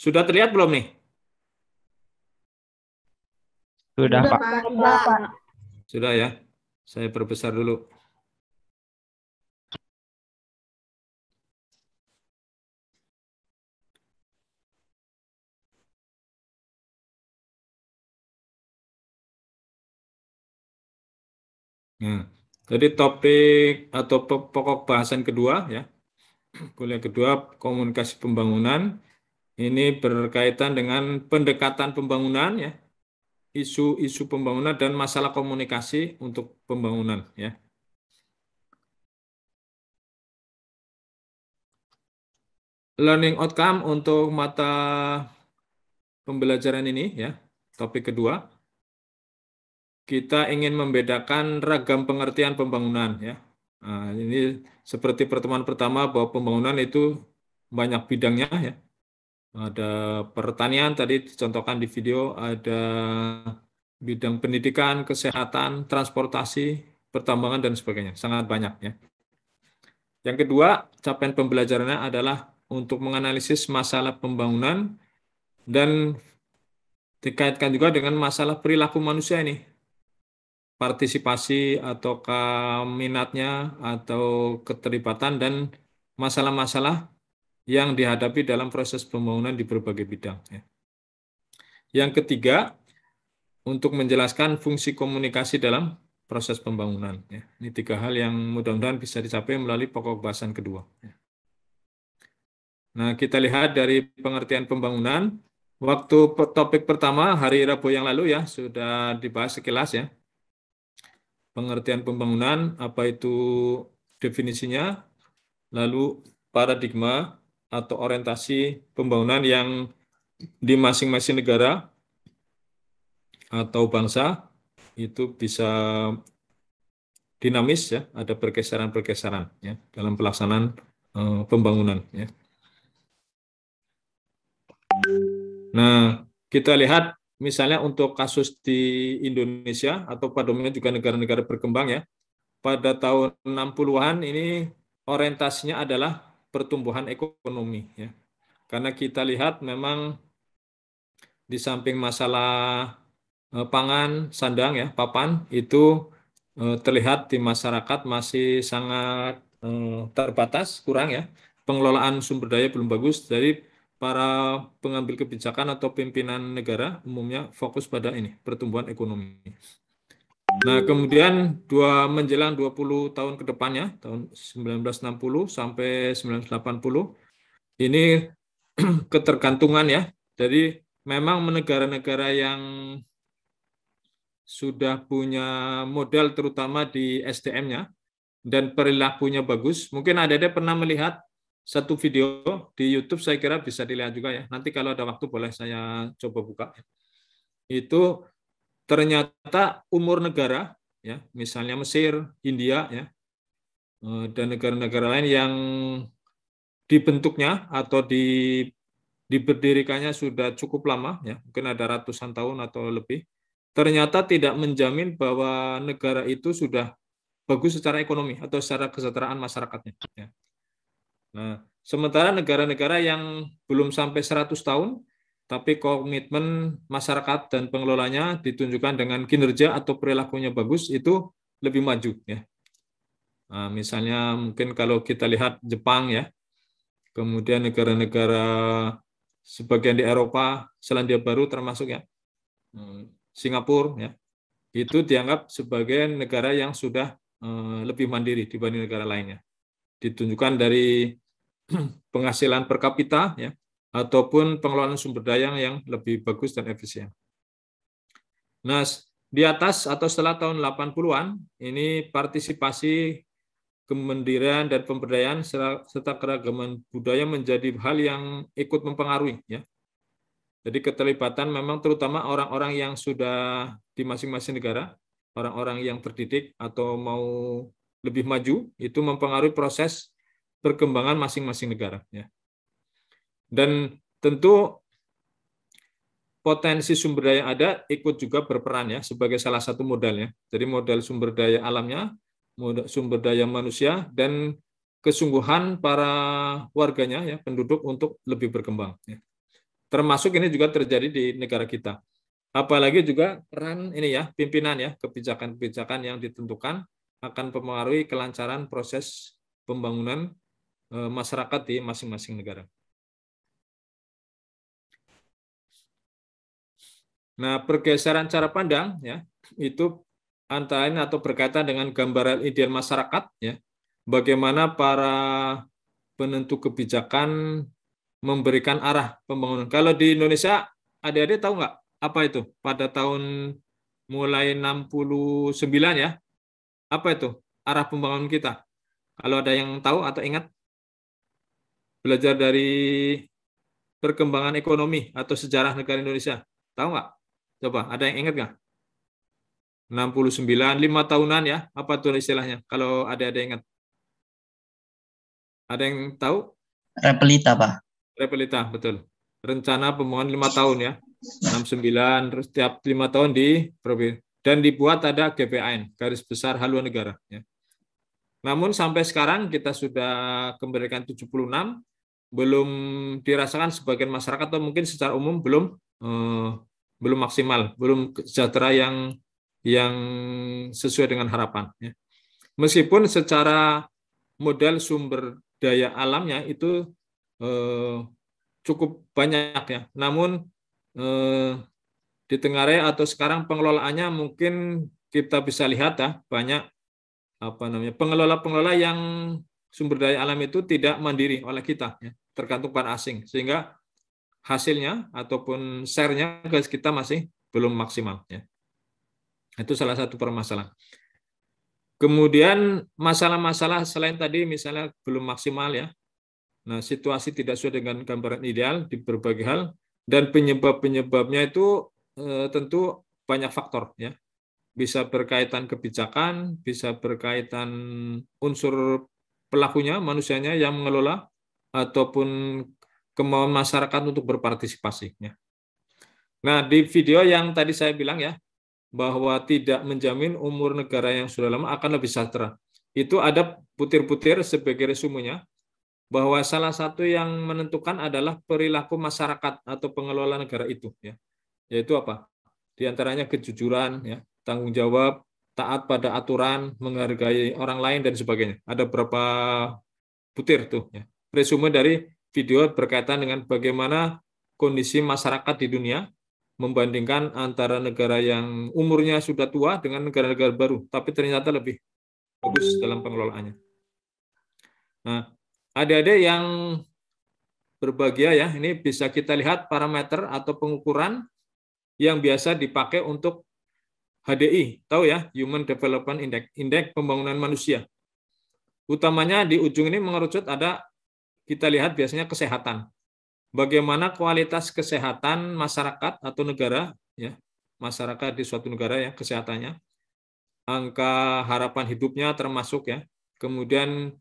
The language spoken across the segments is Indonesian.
Sudah terlihat belum nih? Sudah, Pak. Sudah, Pak. Sudah ya. Saya perbesar dulu. Nah, jadi topik atau pokok bahasan kedua ya, kuliah kedua komunikasi pembangunan ini berkaitan dengan pendekatan pembangunan ya, isu-isu pembangunan dan masalah komunikasi untuk pembangunan ya. Learning outcome untuk mata pembelajaran ini ya, topik kedua. Kita ingin membedakan ragam pengertian pembangunan ya. Nah, ini seperti pertemuan pertama bahwa pembangunan itu banyak bidangnya ya. Ada pertanian tadi dicontohkan di video, ada bidang pendidikan, kesehatan, transportasi, pertambangan dan sebagainya. Sangat banyak ya. Yang kedua, capaian pembelajarannya adalah untuk menganalisis masalah pembangunan dan dikaitkan juga dengan masalah perilaku manusia ini. Partisipasi ataukah minatnya atau keterlibatan dan masalah-masalah yang dihadapi dalam proses pembangunan di berbagai bidang. Yang ketiga, untuk menjelaskan fungsi komunikasi dalam proses pembangunan. Ini tiga hal yang mudah-mudahan bisa dicapai melalui pokok bahasan kedua. Nah, kita lihat dari pengertian pembangunan. Waktu topik pertama hari Rabu yang lalu ya sudah dibahas sekilas ya. Pengertian pembangunan, apa itu definisinya, lalu paradigma atau orientasi pembangunan yang di masing-masing negara atau bangsa itu bisa dinamis ya, ada pergeseran-pergeseran ya dalam pelaksanaan pembangunan ya. Nah, kita lihat misalnya untuk kasus di Indonesia atau pada umumnya juga negara-negara berkembang ya. Pada tahun 60-an ini orientasinya adalah pertumbuhan ekonomi ya. Karena kita lihat memang di samping masalah pangan, sandang ya, papan itu terlihat di masyarakat masih sangat terbatas, kurang ya. Pengelolaan sumber daya belum bagus. Jadi para pengambil kebijakan atau pimpinan negara umumnya fokus pada ini, pertumbuhan ekonomi. Nah, kemudian menjelang 20 tahun ke depannya, tahun 1960 sampai 1980, ini ketergantungan ya. Jadi memang negara-negara yang sudah punya modal terutama di SDM-nya dan perilakunya bagus. Mungkin ada pernah melihat satu video di YouTube, saya kira bisa dilihat juga ya. Nanti kalau ada waktu boleh saya coba buka. Itu ternyata umur negara, ya, misalnya Mesir, India, ya, dan negara-negara lain yang dibentuknya atau diberdirikannya sudah cukup lama, ya, mungkin ada ratusan tahun atau lebih, ternyata tidak menjamin bahwa negara itu sudah bagus secara ekonomi atau secara kesejahteraan masyarakatnya. Ya. Nah, sementara negara-negara yang belum sampai 100 tahun, tapi komitmen masyarakat dan pengelolanya ditunjukkan dengan kinerja atau perilakunya bagus, itu lebih maju. Ya. Nah, misalnya mungkin kalau kita lihat Jepang, ya, kemudian negara-negara sebagian di Eropa, Selandia Baru termasuk ya, Singapura, ya, itu dianggap sebagai negara yang sudah lebih mandiri dibanding negara lainnya. Ditunjukkan dari penghasilan per kapita ya ataupun pengelolaan sumber daya yang lebih bagus dan efisien. Nah, di atas atau setelah tahun 80-an ini partisipasi kemandirian dan pemberdayaan serta keragaman budaya menjadi hal yang ikut mempengaruhi ya. Jadi keterlibatan memang terutama orang-orang yang sudah di masing-masing negara, orang-orang yang terdidik atau mau lebih maju itu mempengaruhi proses perkembangan masing-masing negara ya. Dan tentu potensi sumber daya yang ada ikut juga berperan ya sebagai salah satu modalnya. Jadi modal sumber daya alamnya, modal sumber daya manusia dan kesungguhan para warganya ya penduduk untuk lebih berkembang ya. Termasuk ini juga terjadi di negara kita. Apalagi juga peran ini ya, pimpinan ya, kebijakan-kebijakan yang ditentukan akan mempengaruhi kelancaran proses pembangunan masyarakat di masing-masing negara. Nah, pergeseran cara pandang ya, itu antara lain atau berkaitan dengan gambaran ideal masyarakat ya. Bagaimana para penentu kebijakan memberikan arah pembangunan. Kalau di Indonesia, adik-adik tahu nggak apa itu? Pada tahun mulai 69 ya, apa itu arah pembangunan kita? Kalau ada yang tahu atau ingat, belajar dari perkembangan ekonomi atau sejarah negara Indonesia, tahu nggak? Coba, ada yang ingat nggak? 69, 5 tahunan ya, apa tuh istilahnya? Kalau ada ingat. Ada yang tahu? Repelita, Pak. Repelita, betul. Rencana pembangunan 5 tahun ya. 69, terus tiap 5 tahun dan dibuat ada GBAN, garis besar haluan negara. Ya. Namun sampai sekarang kita sudah kemerdekaan 76, belum dirasakan sebagian masyarakat atau mungkin secara umum belum maksimal, belum sejahtera yang sesuai dengan harapan. Ya. Meskipun secara modal sumber daya alamnya itu cukup banyak ya, namun ditengarai atau sekarang pengelolaannya mungkin kita bisa lihat ya, banyak pengelola-pengelola yang sumber daya alam itu tidak mandiri oleh kita ya, tergantung pada asing, sehingga hasilnya ataupun share-nya kita masih belum maksimal ya. Itu salah satu permasalahan. Kemudian masalah-masalah selain tadi misalnya belum maksimal ya. Nah, situasi tidak sesuai dengan gambaran ideal di berbagai hal, dan penyebab-penyebabnya itu tentu banyak faktor ya. Bisa berkaitan kebijakan, bisa berkaitan unsur pelakunya, manusianya yang mengelola, ataupun kemauan masyarakat untuk berpartisipasi ya. Nah, di video yang tadi saya bilang ya, bahwa tidak menjamin umur negara yang sudah lama akan lebih sejahtera. Itu ada butir-butir sebagai resumenya, bahwa salah satu yang menentukan adalah perilaku masyarakat atau pengelola negara itu ya. Yaitu apa? Di antaranya kejujuran ya, tanggung jawab, taat pada aturan, menghargai orang lain dan sebagainya. Ada berapa butir tuh ya. Resume dari video berkaitan dengan bagaimana kondisi masyarakat di dunia membandingkan antara negara yang umurnya sudah tua dengan negara-negara baru, tapi ternyata lebih bagus dalam pengelolaannya. Nah, adik-adik yang berbahagia ya, ini bisa kita lihat parameter atau pengukuran yang biasa dipakai untuk HDI, tahu ya, Human Development Index, indeks pembangunan manusia. Utamanya di ujung ini mengerucut ada, kita lihat biasanya kesehatan. Bagaimana kualitas kesehatan masyarakat atau negara ya, masyarakat di suatu negara ya, kesehatannya, angka harapan hidupnya termasuk ya, kemudian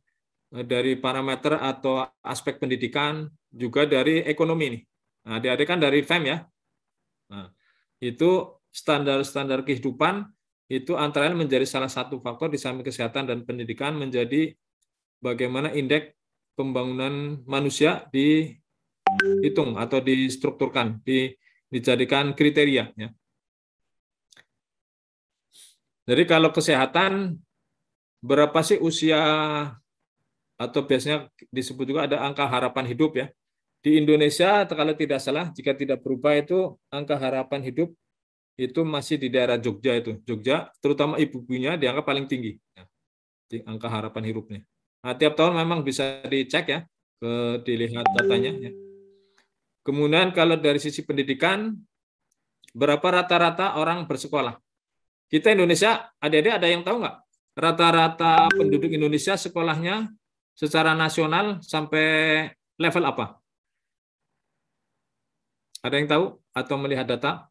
dari parameter atau aspek pendidikan, juga dari ekonomi nih. Nah, adik-adik kan dari FEM ya. Nah, itu standar-standar kehidupan itu antara lain menjadi salah satu faktor di samping kesehatan dan pendidikan menjadi bagaimana indeks pembangunan manusia dihitung atau distrukturkan, dijadikan kriteria. Ya. Jadi kalau kesehatan, berapa sih usia, atau biasanya disebut juga ada angka harapan hidup ya. Di Indonesia, kalau tidak salah, jika tidak berubah itu angka harapan hidup itu masih di daerah Jogja itu. Jogja, terutama ibu-ibunya dianggap paling tinggi. Ya, di angka harapan hidupnya. Nah, tiap tahun memang bisa dicek ya, dilihat datanya. Ya. Kemudian kalau dari sisi pendidikan, berapa rata-rata orang bersekolah? Kita Indonesia, adik-adik ada yang tahu nggak? Rata-rata penduduk Indonesia sekolahnya secara nasional sampai level apa? Ada yang tahu atau melihat data?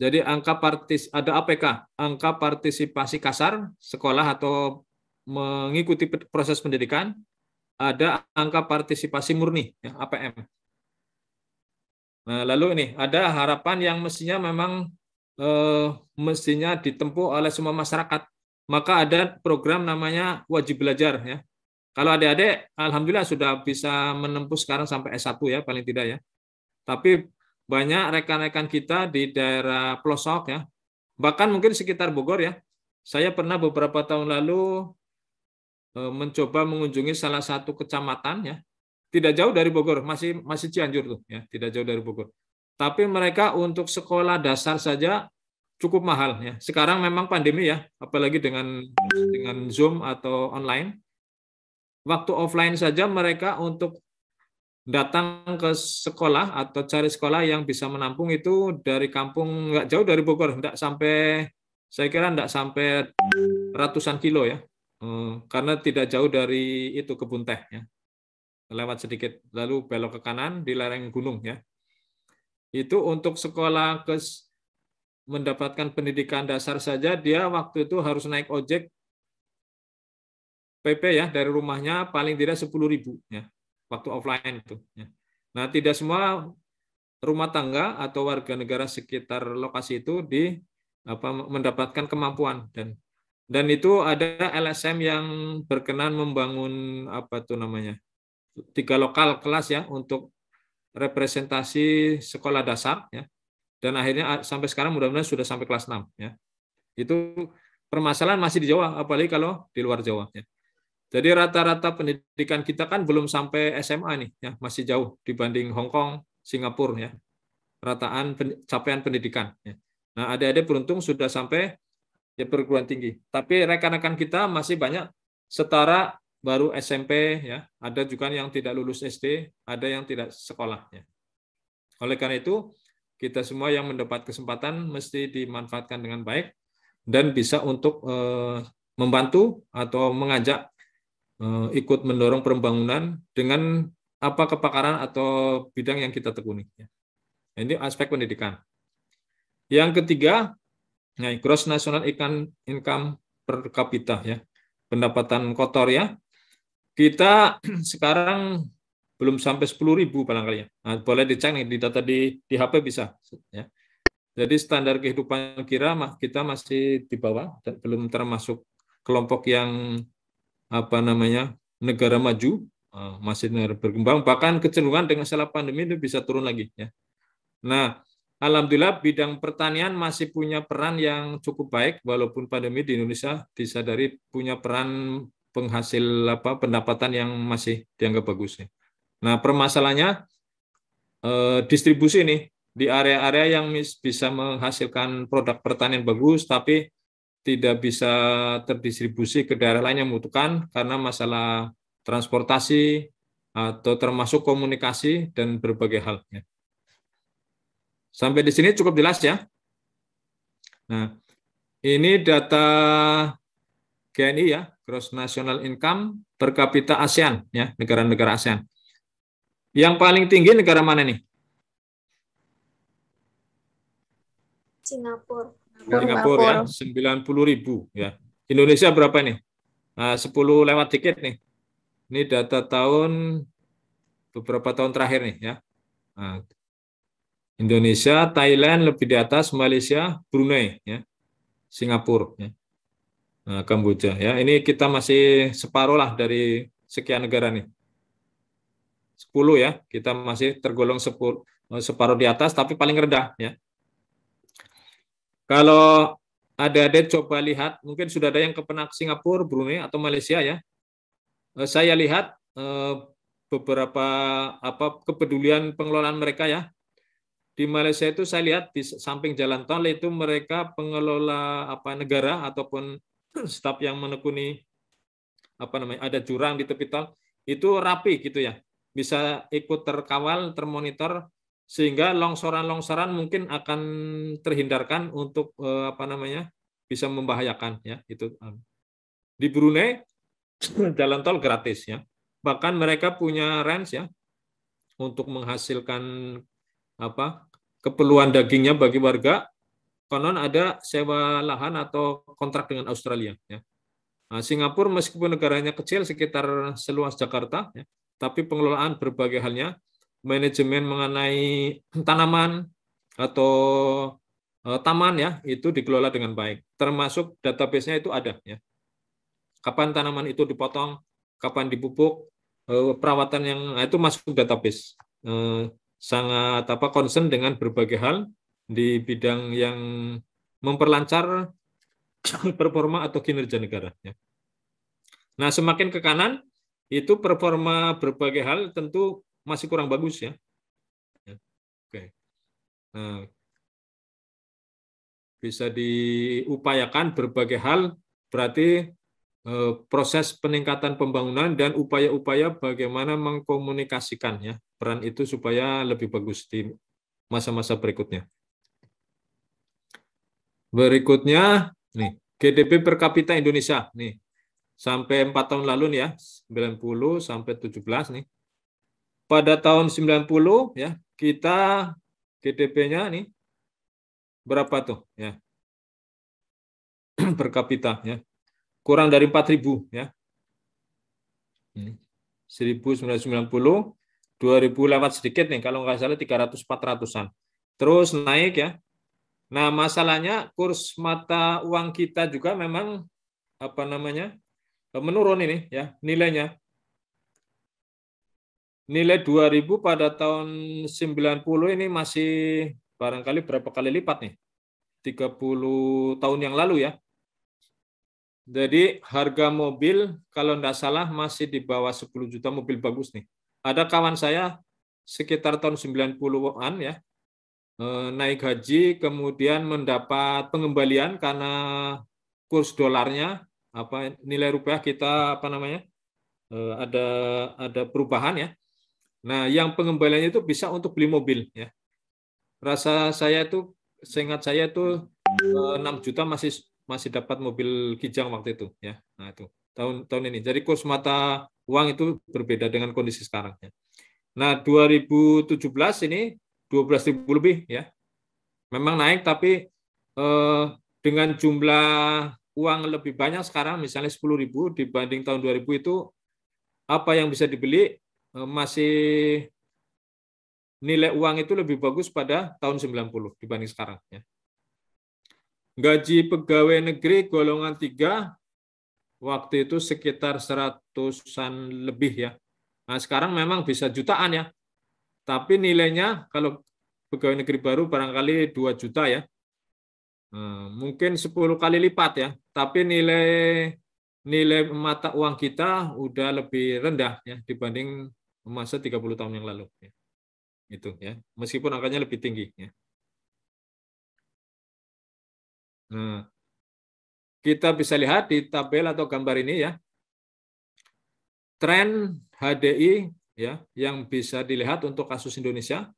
Jadi ada APK, angka partisipasi kasar sekolah atau mengikuti proses pendidikan, ada angka partisipasi murni, ya, APM. Nah, lalu ini ada harapan yang mestinya memang mestinya ditempuh oleh semua masyarakat. Maka ada program namanya wajib belajar, ya. Kalau adik-adik, alhamdulillah sudah bisa menempuh sekarang sampai S1 ya, paling tidak ya. Tapi banyak rekan-rekan kita di daerah pelosok ya, bahkan mungkin sekitar Bogor ya. Saya pernah beberapa tahun lalu mencoba mengunjungi salah satu kecamatan ya, tidak jauh dari Bogor, masih Cianjur tuh ya, tidak jauh dari Bogor. Tapi mereka untuk sekolah dasar saja cukup mahal ya. Sekarang memang pandemi ya, apalagi dengan Zoom atau online. Waktu offline saja mereka untuk datang ke sekolah atau cari sekolah yang bisa menampung itu dari kampung nggak jauh dari Bogor, nggak sampai, saya kira nggak sampai ratusan kilo ya. Karena tidak jauh dari itu kebun teh ya. Lewat sedikit lalu belok ke kanan di lereng gunung ya. Itu untuk sekolah mendapatkan pendidikan dasar saja dia waktu itu harus naik ojek PP ya dari rumahnya paling tidak 10.000 ya waktu offline itu ya. Nah, tidak semua rumah tangga atau warga negara sekitar lokasi itu mendapatkan kemampuan dan itu ada LSM yang berkenan membangun apa tuh namanya 3 lokal kelas ya untuk representasi sekolah dasar ya. Dan akhirnya sampai sekarang mudah-mudahan sudah sampai kelas 6 ya. Itu permasalahan masih di Jawa apalagi kalau di luar Jawa ya. Jadi rata-rata pendidikan kita kan belum sampai SMA nih ya, masih jauh dibanding Hong Kong, Singapura ya. Rataan capaian pendidikan ya. Nah, adik-adik beruntung sudah sampai ya perguruan tinggi. Tapi rekan-rekan kita masih banyak setara baru SMP ya, ada juga yang tidak lulus SD, ada yang tidak sekolah ya. Oleh karena itu, kita semua yang mendapat kesempatan mesti dimanfaatkan dengan baik dan bisa untuk membantu atau mengajak ikut mendorong pembangunan dengan apa kepakaran atau bidang yang kita tekuni. Ini aspek pendidikan. Yang ketiga, gross national income per kapita ya, pendapatan kotor ya. Kita sekarang belum sampai 10.000 barangkali ya. Nah, boleh dicek nih di data di HP bisa ya. Jadi standar kehidupan kita masih di bawah dan belum termasuk kelompok yang apa namanya negara maju, masih negara berkembang, bahkan kecenderungan dengan setelah pandemi itu bisa turun lagi ya. Nah, alhamdulillah bidang pertanian masih punya peran yang cukup baik walaupun pandemi di Indonesia disadari punya peran penghasil pendapatan yang masih dianggap bagus ya. Nah, permasalahannya distribusi nih di area-area yang bisa menghasilkan produk pertanian bagus tapi tidak bisa terdistribusi ke daerah lain yang membutuhkan karena masalah transportasi atau termasuk komunikasi dan berbagai hal. Sampai di sini cukup jelas ya. Nah, ini data GNI ya, Gross National Income per kapita ASEAN ya, negara-negara ASEAN. Yang paling tinggi negara mana nih? Singapura. Singapura ya, 90.000 ya. Indonesia berapa nih? Nah, 10 lewat dikit nih. Ini data beberapa tahun terakhir nih ya. Nah, Indonesia, Thailand lebih di atas, Malaysia, Brunei ya, Singapura ya. Nah, Kamboja ya. Ini kita masih separuh lah dari sekian negara nih. 10 ya, kita masih tergolong separuh di atas tapi paling rendah ya. Kalau adik-adik coba lihat, mungkin sudah ada yang pernah ke Singapura, Brunei, atau Malaysia ya. Saya lihat beberapa kepedulian pengelolaan mereka ya. Di Malaysia itu saya lihat di samping jalan tol itu mereka pengelola negara ataupun staf yang menekuni ada jurang di tepi tol itu rapi gitu ya. Bisa ikut terkawal, termonitor sehingga longsoran-longsoran mungkin akan terhindarkan untuk bisa membahayakan ya itu. Di Brunei jalan tol gratis ya. Bahkan mereka punya range ya untuk menghasilkan keperluan dagingnya bagi warga. Konon ada sewa lahan atau kontrak dengan Australia ya. Nah, Singapura meskipun negaranya kecil sekitar seluas Jakarta ya, tapi pengelolaan berbagai halnya, manajemen mengenai tanaman atau taman ya itu dikelola dengan baik. Termasuk database-nya itu ada ya. Kapan tanaman itu dipotong, kapan dipupuk, perawatan yang itu masuk database. Sangat concern dengan berbagai hal di bidang yang memperlancar performa atau kinerja negara. Ya. Nah, semakin ke kanan itu performa berbagai hal tentu masih kurang bagus ya. Oke. Nah, bisa diupayakan berbagai hal, berarti proses peningkatan pembangunan dan upaya-upaya bagaimana mengkomunikasikan ya peran itu supaya lebih bagus di masa-masa berikutnya. Berikutnya nih GDP per kapita Indonesia nih sampai 4 tahun lalu nih ya 90 sampai 17 nih. Pada tahun 90 ya kita GDP-nya nih berapa tuh ya per kapita ya kurang dari 4.000 ya. 1990, 2000 lewat sedikit nih, kalau nggak salah 300-400-an. Terus naik ya. Nah, masalahnya kurs mata uang kita juga memang menurun ini ya nilainya. Nilai 2000 pada tahun 90 ini masih barangkali berapa kali lipat nih? 30 tahun yang lalu ya. Jadi harga mobil kalau tidak salah masih di bawah 10 juta mobil bagus nih. Ada kawan saya sekitar tahun 90-an ya, naik haji kemudian mendapat pengembalian karena kurs dolarnya nilai rupiah kita ada perubahan ya. Nah, yang pengembaliannya itu bisa untuk beli mobil ya. Seingat saya itu 6 juta masih dapat mobil Kijang waktu itu ya. Nah, itu tahun ini. Jadi kurs mata uang itu berbeda dengan kondisi sekarang ya. Nah, 2017 ini 12.000 lebih ya. Memang naik tapi dengan jumlah uang lebih banyak sekarang misalnya 10.000 dibanding tahun 2000 itu apa yang bisa dibeli masih nilai uang itu lebih bagus pada tahun 90 dibanding sekarang ya. Gaji pegawai negeri golongan 3 waktu itu sekitar 100-an lebih ya. Nah, sekarang memang bisa jutaan ya. Tapi nilainya kalau pegawai negeri baru barangkali 2 juta ya. Mungkin 10 kali lipat ya. Tapi nilai mata uang kita udah lebih rendah ya dibanding masa 30 tahun yang lalu ya. Itu ya. Meskipun angkanya lebih tinggi ya. Nah, kita bisa lihat di tabel atau gambar ini ya. Tren HDI ya yang bisa dilihat untuk kasus Indonesia.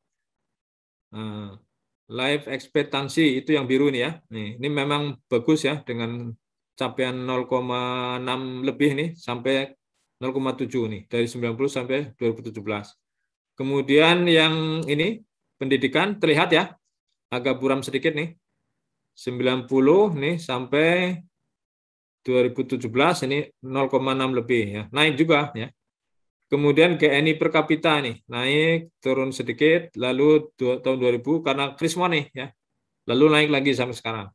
Life expectancy itu yang biru nih ya. Ini memang bagus ya dengan capaian 0,6 lebih nih sampai 0,7 nih dari 90 sampai 2017. Kemudian yang ini pendidikan terlihat ya agak buram sedikit nih. 90 nih sampai 2017 ini 0,6 lebih ya. Naik juga ya. Kemudian GNI per kapita nih naik turun sedikit lalu tahun 2000 karena krismon nih ya. Lalu naik lagi sampai sekarang.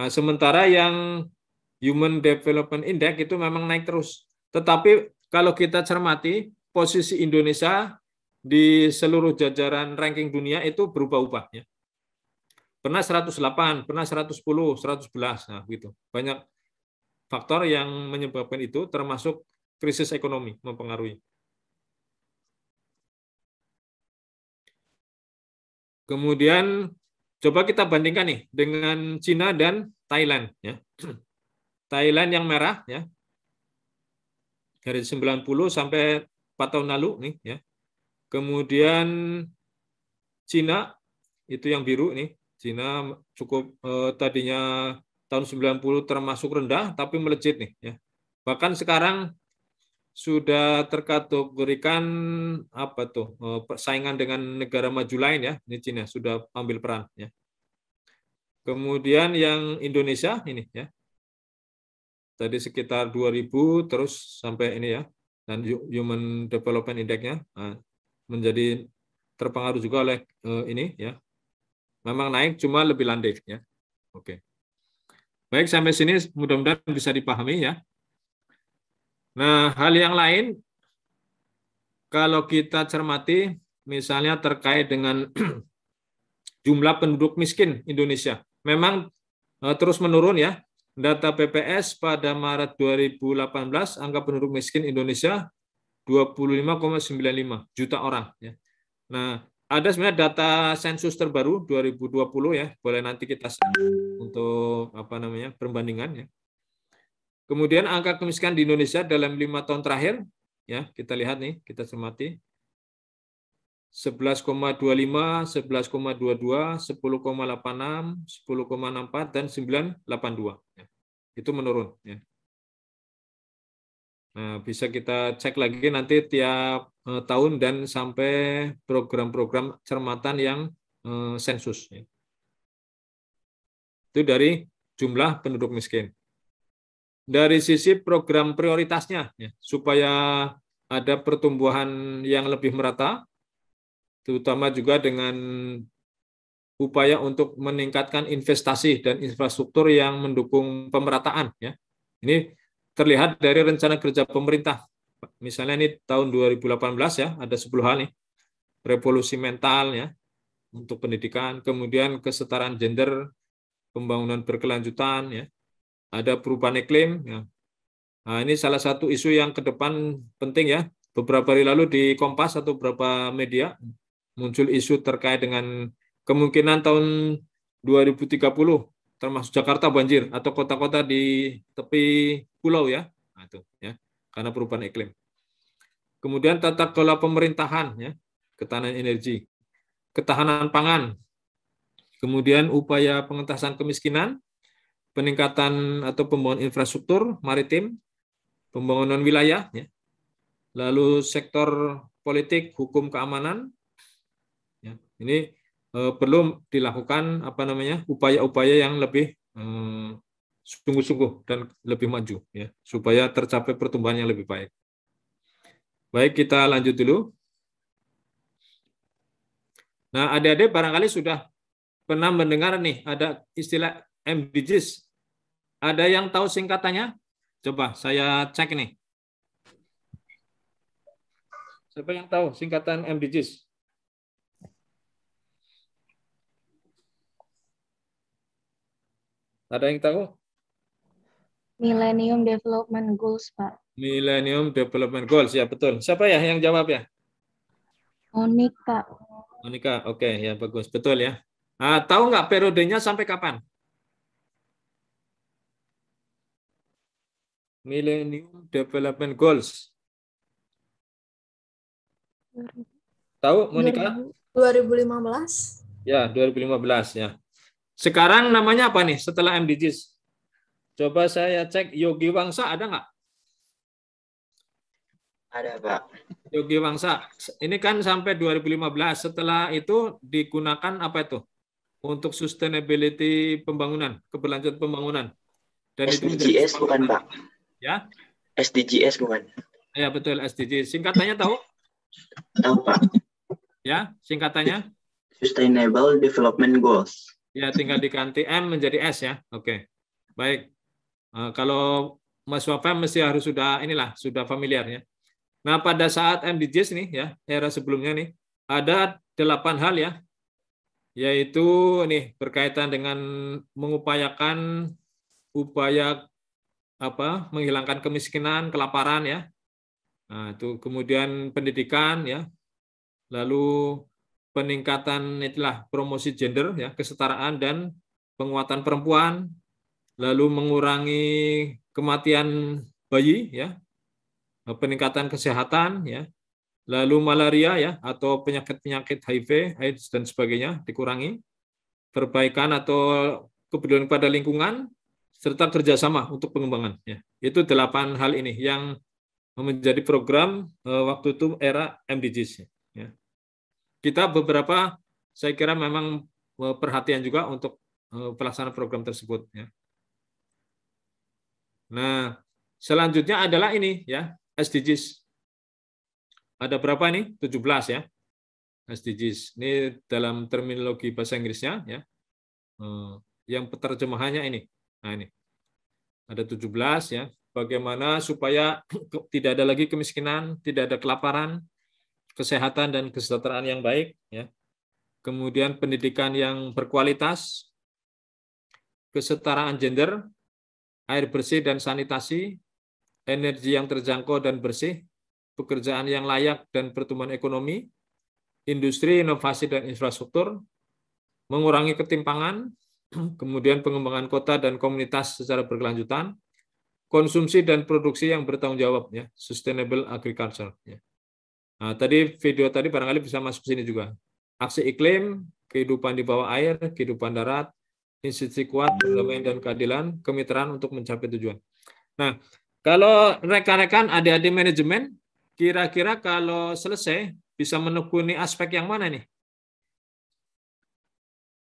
Nah, sementara yang Human Development Index itu memang naik terus. Tetapi kalau kita cermati posisi Indonesia di seluruh jajaran ranking dunia itu berubah-ubah ya. Pernah 108, pernah 110, 111. Nah, gitu. Banyak faktor yang menyebabkan itu termasuk krisis ekonomi mempengaruhi. Kemudian coba kita bandingkan nih dengan Cina dan Thailand ya. Thailand yang merah ya. Dari 90 sampai 4 tahun lalu nih ya. Kemudian Cina itu yang biru nih. Cina cukup tadinya tahun 90 termasuk rendah tapi melejit nih ya. Bahkan sekarang sudah terkategorikan persaingan dengan negara maju lain ya. Ini Cina sudah ambil peran ya. Kemudian yang Indonesia ini ya. Tadi sekitar 2000 terus sampai ini ya. Dan Human Development Index-nya menjadi terpengaruh juga oleh ini ya. Memang naik cuma lebih landai ya. Oke. Baik, sampai sini mudah-mudahan bisa dipahami ya. Nah, hal yang lain kalau kita cermati misalnya terkait dengan jumlah penduduk miskin Indonesia. Memang terus menurun ya. Data BPS pada Maret 2018 angka penduduk miskin Indonesia 25,95 juta orang ya. Nah, ada sebenarnya data sensus terbaru 2020 ya. Boleh nanti kita untuk apa namanya perbandingan ya. Kemudian angka kemiskinan di Indonesia dalam 5 tahun terakhir ya, kita lihat nih, kita cermati 11,25, 11,22, 10,86, 10,64 dan 9,82. Ya. Itu menurun ya. Nah, bisa kita cek lagi nanti tiap tahun dan sampai program-program cermatan yang sensus ya. Itu dari jumlah penduduk miskin. Dari sisi program prioritasnya ya, supaya ada pertumbuhan yang lebih merata, terutama juga dengan upaya untuk meningkatkan investasi dan infrastruktur yang mendukung pemerataan ya. Ini terlihat dari rencana kerja pemerintah. Misalnya ini tahun 2018 ya, ada 10 hal nih. Revolusi mental ya untuk pendidikan, kemudian kesetaraan gender, pembangunan berkelanjutan ya. Ada perubahan iklim ya. Nah, ini salah satu isu yang ke depan penting ya. Beberapa hari lalu di Kompas atau beberapa media muncul isu terkait dengan kemungkinan tahun 2030 termasuk Jakarta banjir atau kota-kota di tepi pulau ya. Nah, itu ya. Karena perubahan iklim. Kemudian tata kelola pemerintahan ya, ketahanan energi, ketahanan pangan. Kemudian upaya pengentasan kemiskinan, peningkatan atau pembangunan infrastruktur maritim, pembangunan wilayah ya. Lalu sektor politik, hukum keamanan. Ya, ini perlu dilakukan apa namanya upaya-upaya yang lebih sungguh-sungguh dan lebih maju ya supaya tercapai pertumbuhan yang lebih baik. Baik, kita lanjut dulu. Nah, adik-adik barangkali sudah pernah mendengar nih ada istilah MDGs. Ada yang tahu singkatannya? Coba saya cek nih. Siapa yang tahu singkatan MDGs? Ada yang tahu? Millennium Development Goals, Pak. Millennium Development Goals, ya betul. Siapa ya yang jawab ya? Monik, Pak. Monika, oke ya bagus, betul ya. Nah, tahu nggak periodenya sampai kapan? Millennium Development Goals. Tahu Monika? 2015. Ya, 2015 ya. Sekarang namanya apa nih setelah MDGs? Coba saya cek Yogi Wangsa ada nggak? Ada, Pak. Yogi Wangsa. Ini kan sampai 2015. Setelah itu digunakan apa itu? Untuk sustainability pembangunan, keberlanjutan pembangunan. Dan SDGs itu bukan, Pak? Ya? SDGs bukan? Ya, betul, SDGs. Singkatannya tahu? Tahu, Pak. Ya, singkatannya? Sustainable Development Goals. Ya, tinggal diganti M menjadi S ya. Oke. Baik. Kalau Mas Wafam mesti harus sudah sudah familiar ya. Nah, pada saat MDGs nih ya, era sebelumnya nih, ada 8 hal ya, yaitu nih berkaitan dengan mengupayakan upaya menghilangkan kemiskinan, kelaparan ya. Nah, itu kemudian pendidikan ya. Lalu peningkatan promosi gender ya, kesetaraan dan penguatan perempuan, lalu mengurangi kematian bayi ya, peningkatan kesehatan ya, lalu malaria ya atau penyakit-penyakit HIV, AIDS dan sebagainya dikurangi, perbaikan atau kepedulian pada lingkungan serta kerjasama untuk pengembangan ya. Itu 8 hal ini yang menjadi program waktu itu era MDGs ya. Kita beberapa saya kira memang perhatian juga untuk pelaksanaan program tersebut ya. Nah, selanjutnya adalah ini ya, SDGs. Ada berapa nih? 17 ya. SDGs. Ini dalam terminologi bahasa Inggrisnya ya. Yang penerjemahannya ini. Nah, ini. Ada 17 ya. bagaimana supaya tidak ada lagi kemiskinan, tidak ada kelaparan, kesehatan dan kesejahteraan yang baik, ya. Kemudian pendidikan yang berkualitas, kesetaraan gender, air bersih dan sanitasi, energi yang terjangkau dan bersih, pekerjaan yang layak dan pertumbuhan ekonomi, industri, inovasi dan infrastruktur, mengurangi ketimpangan, kemudian pengembangan kota dan komunitas secara berkelanjutan, konsumsi dan produksi yang bertanggung jawab, ya, sustainable agriculture. Ya. Nah, tadi video tadi barangkali bisa masuk sini juga. Aksi iklim, kehidupan di bawah air, kehidupan darat, institusi kuat, perdamaian dan keadilan, kemitraan untuk mencapai tujuan. Nah, kalau rekan-rekan adik-adik manajemen, kira-kira kalau selesai bisa menekuni aspek yang mana nih?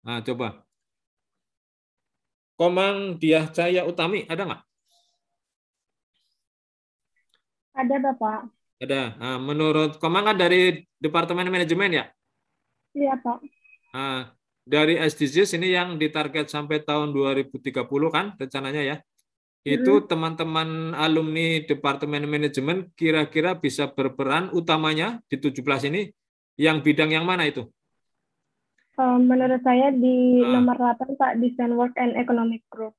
Nah, coba. Komang Diah Cahaya Utami, ada nggak? Ada, Bapak. Ada. Nah, menurut Komang kan dari Departemen Manajemen ya? Iya, Pak. Nah, dari SDGs ini yang ditarget sampai tahun 2030 kan rencananya ya. Itu teman-teman alumni Departemen Manajemen kira-kira bisa berperan utamanya di 17 ini yang bidang yang mana itu? Menurut saya di nomor 8, Pak, Design Work and Economic Growth.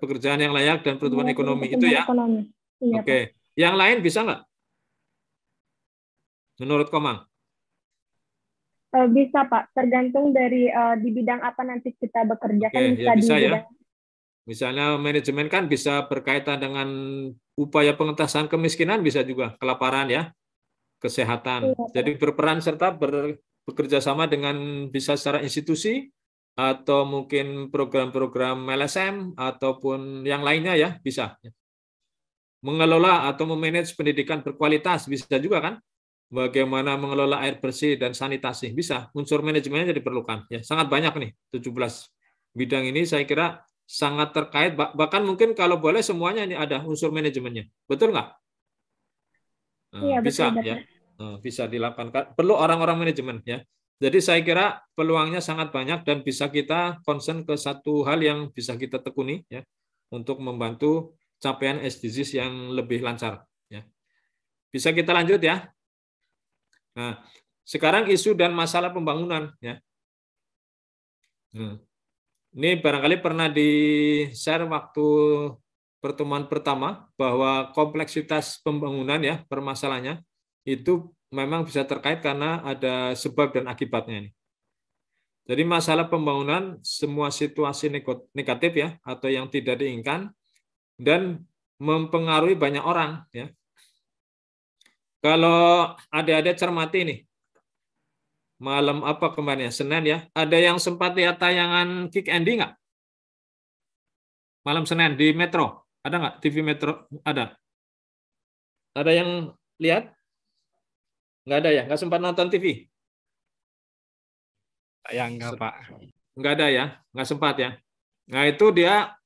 Pekerjaan yang layak dan pertumbuhan ekonomi itu ya? Ekonomi. Iya, Oke. Yang lain bisa nggak? Menurut Komang? Bisa, Pak. Tergantung dari di bidang apa nanti kita bekerja. Oke, Kan ya bisa di ya. bidang. Misalnya manajemen kan bisa berkaitan dengan upaya pengentasan kemiskinan, bisa juga kelaparan ya, kesehatan. Iya, Jadi berperan serta bekerja sama dengan bisa secara institusi atau mungkin program-program LSM ataupun yang lainnya ya bisa. Mengelola atau memanage pendidikan berkualitas bisa juga kan? Bagaimana mengelola air bersih dan sanitasi bisa. Unsur manajemennya diperlukan. Ya, sangat banyak nih 17 bidang ini saya kira sangat terkait, bahkan mungkin kalau boleh semuanya ini ada unsur manajemennya. Betul nggak? Iya, bisa betul, ya. Bisa dilakukan. Perlu orang-orang manajemen ya. Jadi saya kira peluangnya sangat banyak dan bisa kita concern ke satu hal yang bisa kita tekuni ya untuk membantu capaian SDGs yang lebih lancar ya. Bisa kita lanjut ya. Nah, sekarang isu dan masalah pembangunan ya. Ini barangkali pernah di-share waktu pertemuan pertama bahwa kompleksitas pembangunan ya permasalahannya itu memang bisa terkait karena ada sebab dan akibatnya ini. Jadi masalah pembangunan semua situasi negatif ya atau yang tidak diinginkan dan mempengaruhi banyak orang ya. Kalau adik-adik cermati nih, malam apa kemarin ya, Senin ya, ada yang sempat lihat tayangan Kick Andy nggak? Malam Senin di Metro, ada nggak? TV Metro ada? Ada yang lihat? Nggak ada ya? Nggak sempat nonton TV? Ya enggak, Pak. Nggak ada ya? Nggak sempat ya? Nah itu dia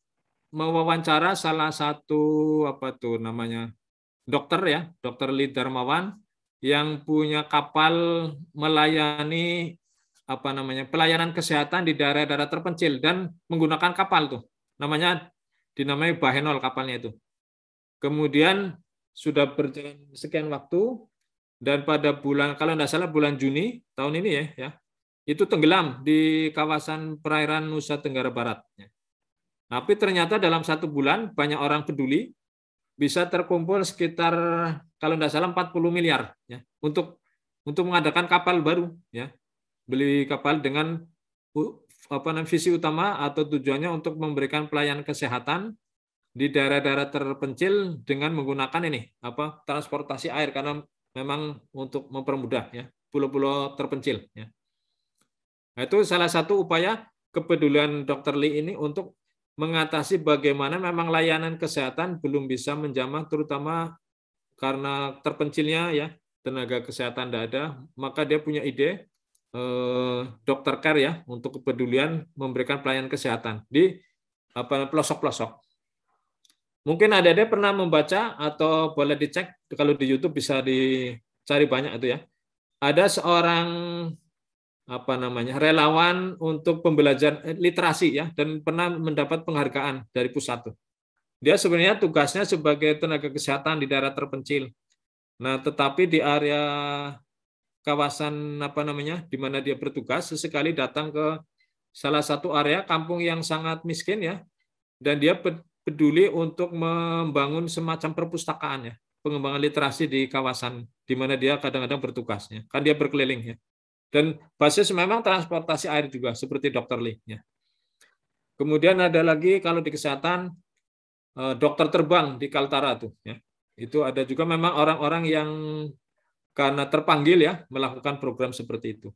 mewawancara salah satu apa tuh namanya dokter ya, Dokter Lee Darmawan yang punya kapal melayani apa namanya pelayanan kesehatan di daerah-daerah terpencil dan menggunakan kapal tuh namanya dinamai Bahenol kapalnya itu. Kemudian sudah berjalan sekian waktu dan pada bulan kalau tidak salah bulan Juni tahun ini ya itu tenggelam di kawasan perairan Nusa Tenggara Barat. Tapi ternyata dalam 1 bulan banyak orang peduli bisa terkumpul sekitar kalau tidak salah 40 miliar ya untuk mengadakan kapal baru ya. Beli kapal dengan visi utama atau tujuannya untuk memberikan pelayanan kesehatan di daerah-daerah terpencil dengan menggunakan transportasi air karena memang untuk mempermudah ya pulau-pulau terpencil ya. Nah, itu salah satu upaya kepedulian Dr. Lee ini untuk mengatasi bagaimana memang layanan kesehatan belum bisa menjamah terutama karena terpencilnya ya tenaga kesehatan tidak ada, maka dia punya ide dokter care ya untuk kepedulian memberikan pelayanan kesehatan di pelosok-pelosok. Mungkin adik-adik pernah membaca atau boleh dicek kalau di YouTube bisa dicari banyak itu ya. Ada seorang relawan untuk pembelajaran literasi ya dan pernah mendapat penghargaan dari pusat tuh. Dia sebenarnya tugasnya sebagai tenaga kesehatan di daerah terpencil. Nah, tetapi di area kawasan apa namanya, di mana dia bertugas, sesekali datang ke salah satu area kampung yang sangat miskin ya, dan dia peduli untuk membangun semacam perpustakaan ya, pengembangan literasi di kawasan di mana dia kadang-kadang bertugasnya. Kan dia berkeliling ya. Dan basis memang transportasi air juga seperti Dr. Lee ya. Kemudian ada lagi kalau di kesehatan dokter terbang di Kaltara tuh ya. Itu ada juga memang orang-orang yang karena terpanggil ya melakukan program seperti itu.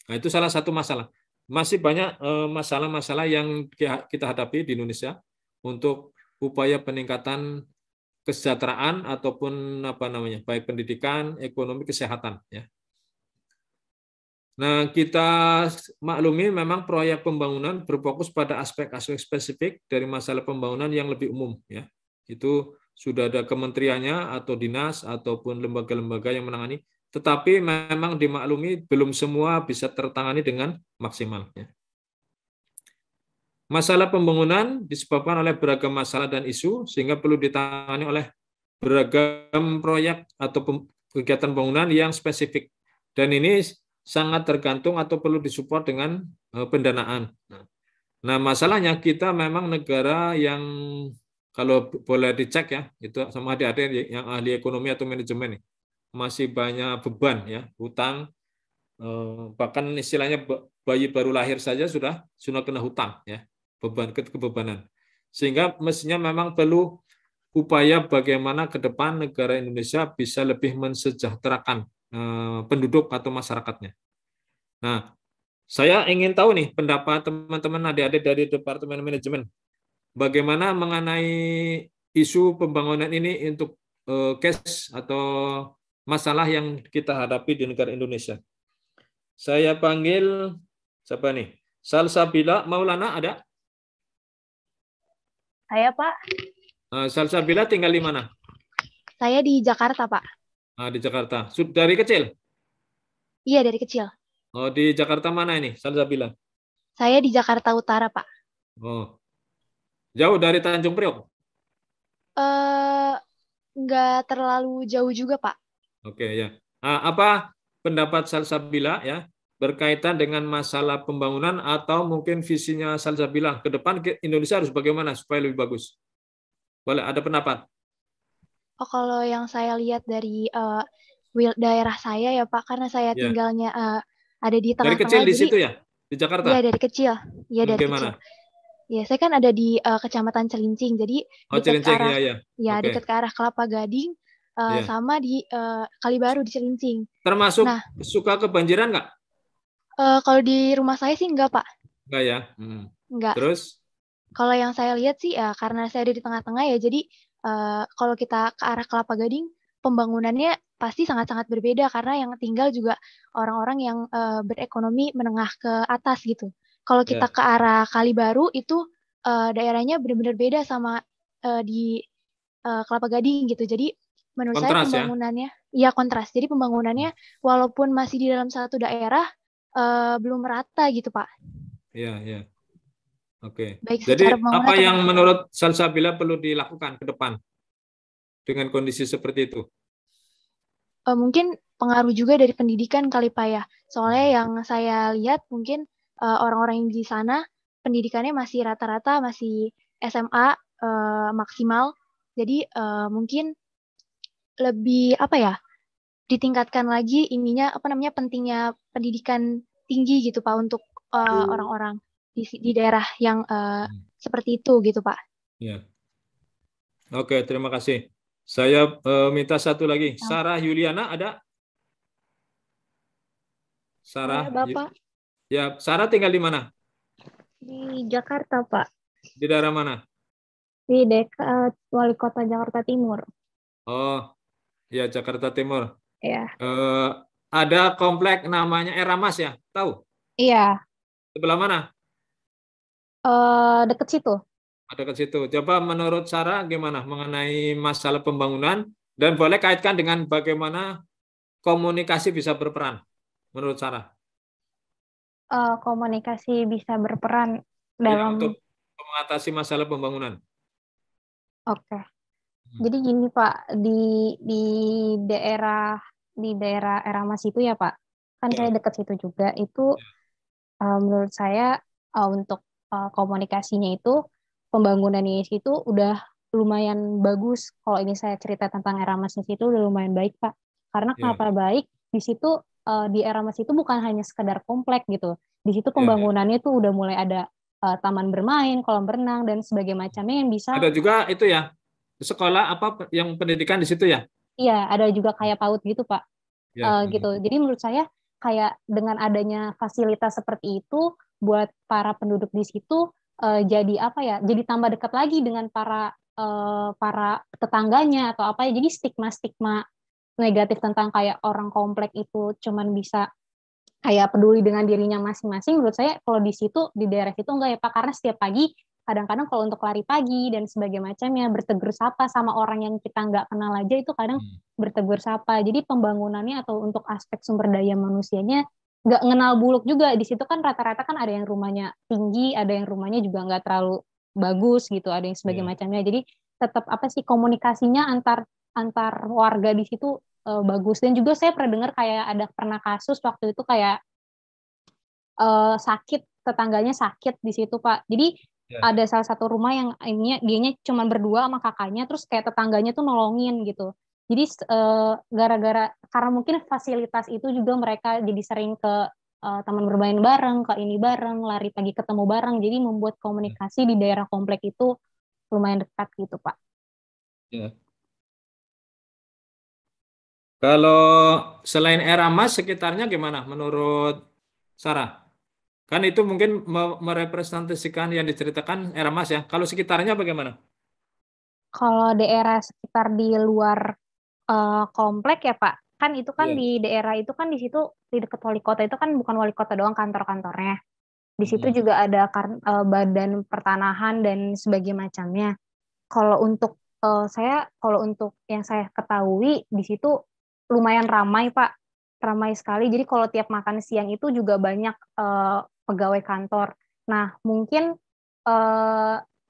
Nah, itu salah satu masalah. Masih banyak masalah-masalah yang kita hadapi di Indonesia untuk upaya peningkatan kesejahteraan ataupun apa namanya, baik pendidikan, ekonomi, kesehatan ya. Nah, kita maklumi memang proyek pembangunan berfokus pada aspek-aspek spesifik dari masalah pembangunan yang lebih umum ya. Itu sudah ada kementeriannya atau dinas ataupun lembaga-lembaga yang menangani, tetapi memang dimaklumi belum semua bisa tertangani dengan maksimal ya. Masalah pembangunan disebabkan oleh beragam masalah dan isu sehingga perlu ditangani oleh beragam proyek atau kegiatan pembangunan yang spesifik. Dan ini sangat tergantung atau perlu disupport dengan pendanaan. Nah, masalahnya kita memang negara yang kalau boleh dicek ya, itu sama adik-adik yang ahli ekonomi atau manajemen masih banyak beban ya, hutang, bahkan istilahnya bayi baru lahir saja sudah kena hutang ya, beban kebebanan. Sehingga mestinya memang perlu upaya bagaimana ke depan negara Indonesia bisa lebih mensejahterakan penduduk atau masyarakatnya. Nah, saya ingin tahu nih pendapat teman-teman adik-adik dari Departemen Manajemen. Bagaimana mengenai isu pembangunan ini untuk case atau masalah yang kita hadapi di negara Indonesia. Saya panggil siapa nih? Salsabila Maulana ada? Saya, Pak. Salsabila tinggal di mana? Saya di Jakarta, Pak. Di Jakarta. Dari kecil? Iya, dari kecil. Oh, di Jakarta mana ini, Salsabila? Saya di Jakarta Utara, Pak. Oh, jauh dari Tanjung Priok? Nggak terlalu jauh juga, Pak. Oke, ya. Apa pendapat Salsabila ya berkaitan dengan masalah pembangunan atau mungkin visinya Salsabila ke depan Indonesia harus bagaimana supaya lebih bagus? Boleh ada pendapat? Oh, kalau yang saya lihat dari daerah saya ya, Pak, karena saya Ya. tinggalnya ada di Dari tengah-tengah. kecil di jadi, situ ya? Di Jakarta? Iya, dari kecil. Iya, dari Bagaimana? kecil. Ya, saya kan ada di Kecamatan Cilincing, jadi Oh, dekat ke Cilincing, arah, ya. Oke. dekat ke arah Kelapa Gading, Ya. sama di Kalibaru di Cilincing. Termasuk Nah, suka kebanjiran nggak? kalau di rumah saya sih enggak, Pak. Enggak ya. Enggak. Terus? Kalau yang saya lihat sih ya karena saya ada di tengah-tengah ya, jadi kalau kita ke arah Kelapa Gading, pembangunannya pasti sangat-sangat berbeda karena yang tinggal juga orang-orang yang berekonomi menengah ke atas gitu. Kalau kita ke arah Kalibaru itu daerahnya benar-benar beda sama di Kelapa Gading gitu. Jadi menurut saya Kontras, pembangunannya ya kontras. Jadi pembangunannya walaupun masih di dalam satu daerah belum merata gitu, Pak. Iya. Oke. Baik Jadi secara pembangunan apa atau yang menurut Salsabila perlu dilakukan ke depan dengan kondisi seperti itu? Mungkin pengaruh juga dari pendidikan kali Pak ya. Soalnya yang saya lihat mungkin orang-orang yang di sana pendidikannya masih rata-rata masih SMA maksimal. Jadi mungkin lebih apa ya? Ditingkatkan lagi ininya apa namanya pentingnya pendidikan tinggi gitu Pak untuk orang-orang di daerah yang seperti itu gitu Pak. Ya. Oke, terima kasih. Saya minta satu lagi. Sarah Yuliana ada? Sarah. Bapak. Ya, Sarah tinggal di mana? Di Jakarta, Pak. Di daerah mana? Di dekat Wali Kota Jakarta Timur. Oh, ya Jakarta Timur. Ya. Ada komplek namanya Eramas ya? Tahu? Iya. Sebelah mana? Dekat situ. Ada ke situ. Coba menurut Sarah gimana mengenai masalah pembangunan dan boleh kaitkan dengan bagaimana komunikasi bisa berperan menurut Sarah. Komunikasi bisa berperan dalam untuk mengatasi masalah pembangunan. Oke. Jadi gini Pak, di daerah Eramas itu ya Pak, kan saya dekat situ juga. Itu menurut saya untuk komunikasinya itu pembangunannya di situ udah lumayan bagus. Kalau ini saya cerita tentang Eramas di situ udah lumayan baik Pak. Karena kenapa baik? Di situ di Eramas itu bukan hanya sekedar komplek gitu. Di situ pembangunannya tuh udah mulai ada taman bermain, kolam berenang dan sebagainya macamnya yang bisa. Ada juga itu ya, sekolah apa yang pendidikan di situ ya? Iya, ada juga kayak PAUD gitu Pak. Ya. Gitu. Jadi menurut saya kayak dengan adanya fasilitas seperti itu buat para penduduk di situ jadi apa ya? Jadi tambah dekat lagi dengan para tetangganya atau apa ya. Jadi stigma-stigma negatif tentang kayak orang komplek itu cuman bisa kayak peduli dengan dirinya masing-masing. Menurut saya kalau di situ di daerah itu enggak ya Pak, karena setiap pagi kadang-kadang kalau untuk lari pagi dan sebagainya macamnya bertegur sapa sama orang yang kita nggak kenal aja itu kadang bertegur sapa. Jadi pembangunannya atau untuk aspek sumber daya manusianya nggak ngenal buluk juga. Di situ kan rata-rata kan ada yang rumahnya tinggi, ada yang rumahnya juga nggak terlalu bagus gitu, ada yang sebagainya macamnya. Jadi tetap apa sih komunikasinya antar warga di situ bagus. Dan juga saya pernah dengar kayak pernah kasus waktu itu kayak tetangganya sakit di situ Pak. Jadi ada salah satu rumah yang dianya cuma berdua sama kakaknya, terus kayak tetangganya tuh nolongin gitu. Jadi gara-gara karena mungkin fasilitas itu juga mereka jadi sering ke taman bermain bareng, ke ini bareng, lari pagi ketemu bareng. Jadi membuat komunikasi di daerah komplek itu lumayan dekat gitu Pak. Ya. Kalau selain Eramas sekitarnya gimana menurut Sarah? Kan itu mungkin merepresentasikan yang diceritakan Eramas ya. Kalau sekitarnya bagaimana? Kalau daerah sekitar di luar komplek ya Pak, kan itu kan di daerah itu kan di situ di dekat wali kota itu kan bukan wali kota doang kantor-kantornya. Di situ juga ada badan pertanahan dan sebagainya macamnya. Kalau untuk kalau untuk yang saya ketahui di situ lumayan ramai Pak, ramai sekali. Jadi kalau tiap makan siang itu juga banyak pegawai kantor. Nah mungkin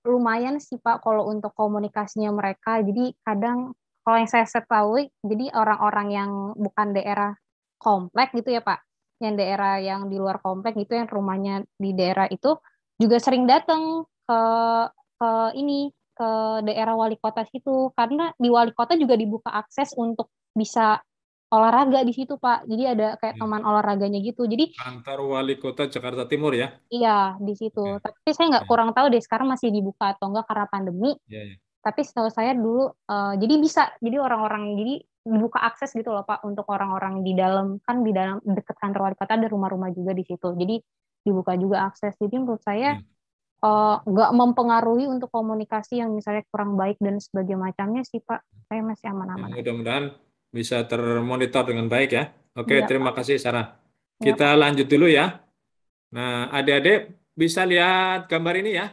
lumayan sih Pak kalau untuk komunikasinya mereka. Jadi kadang kalau yang saya ketahui, jadi orang-orang yang bukan daerah komplek gitu ya Pak, yang daerah yang di luar komplek gitu, yang rumahnya di daerah itu juga sering datang ke daerah wali kota situ, karena di wali kota juga dibuka akses untuk bisa olahraga di situ Pak. Jadi ada kayak teman olahraganya gitu. Jadi Kantor Wali Kota Jakarta Timur ya? iya di situ. Tapi saya nggak kurang tahu deh sekarang masih dibuka atau enggak karena pandemi. Tapi setahu saya dulu jadi bisa, jadi orang-orang jadi dibuka akses gitu loh Pak untuk orang-orang di dalam, kan di dalam dekat kantor wali kota ada rumah-rumah juga di situ, jadi dibuka juga akses. Jadi menurut saya nggak mempengaruhi untuk komunikasi yang misalnya kurang baik dan sebagainya macamnya sih Pak, saya masih aman-aman. Mudah-mudahan bisa termonitor dengan baik ya. Oke, Ya, terima Pak. kasih Sarah. Ya, Kita Pak. lanjut dulu ya. Nah, adik-adik bisa lihat gambar ini ya?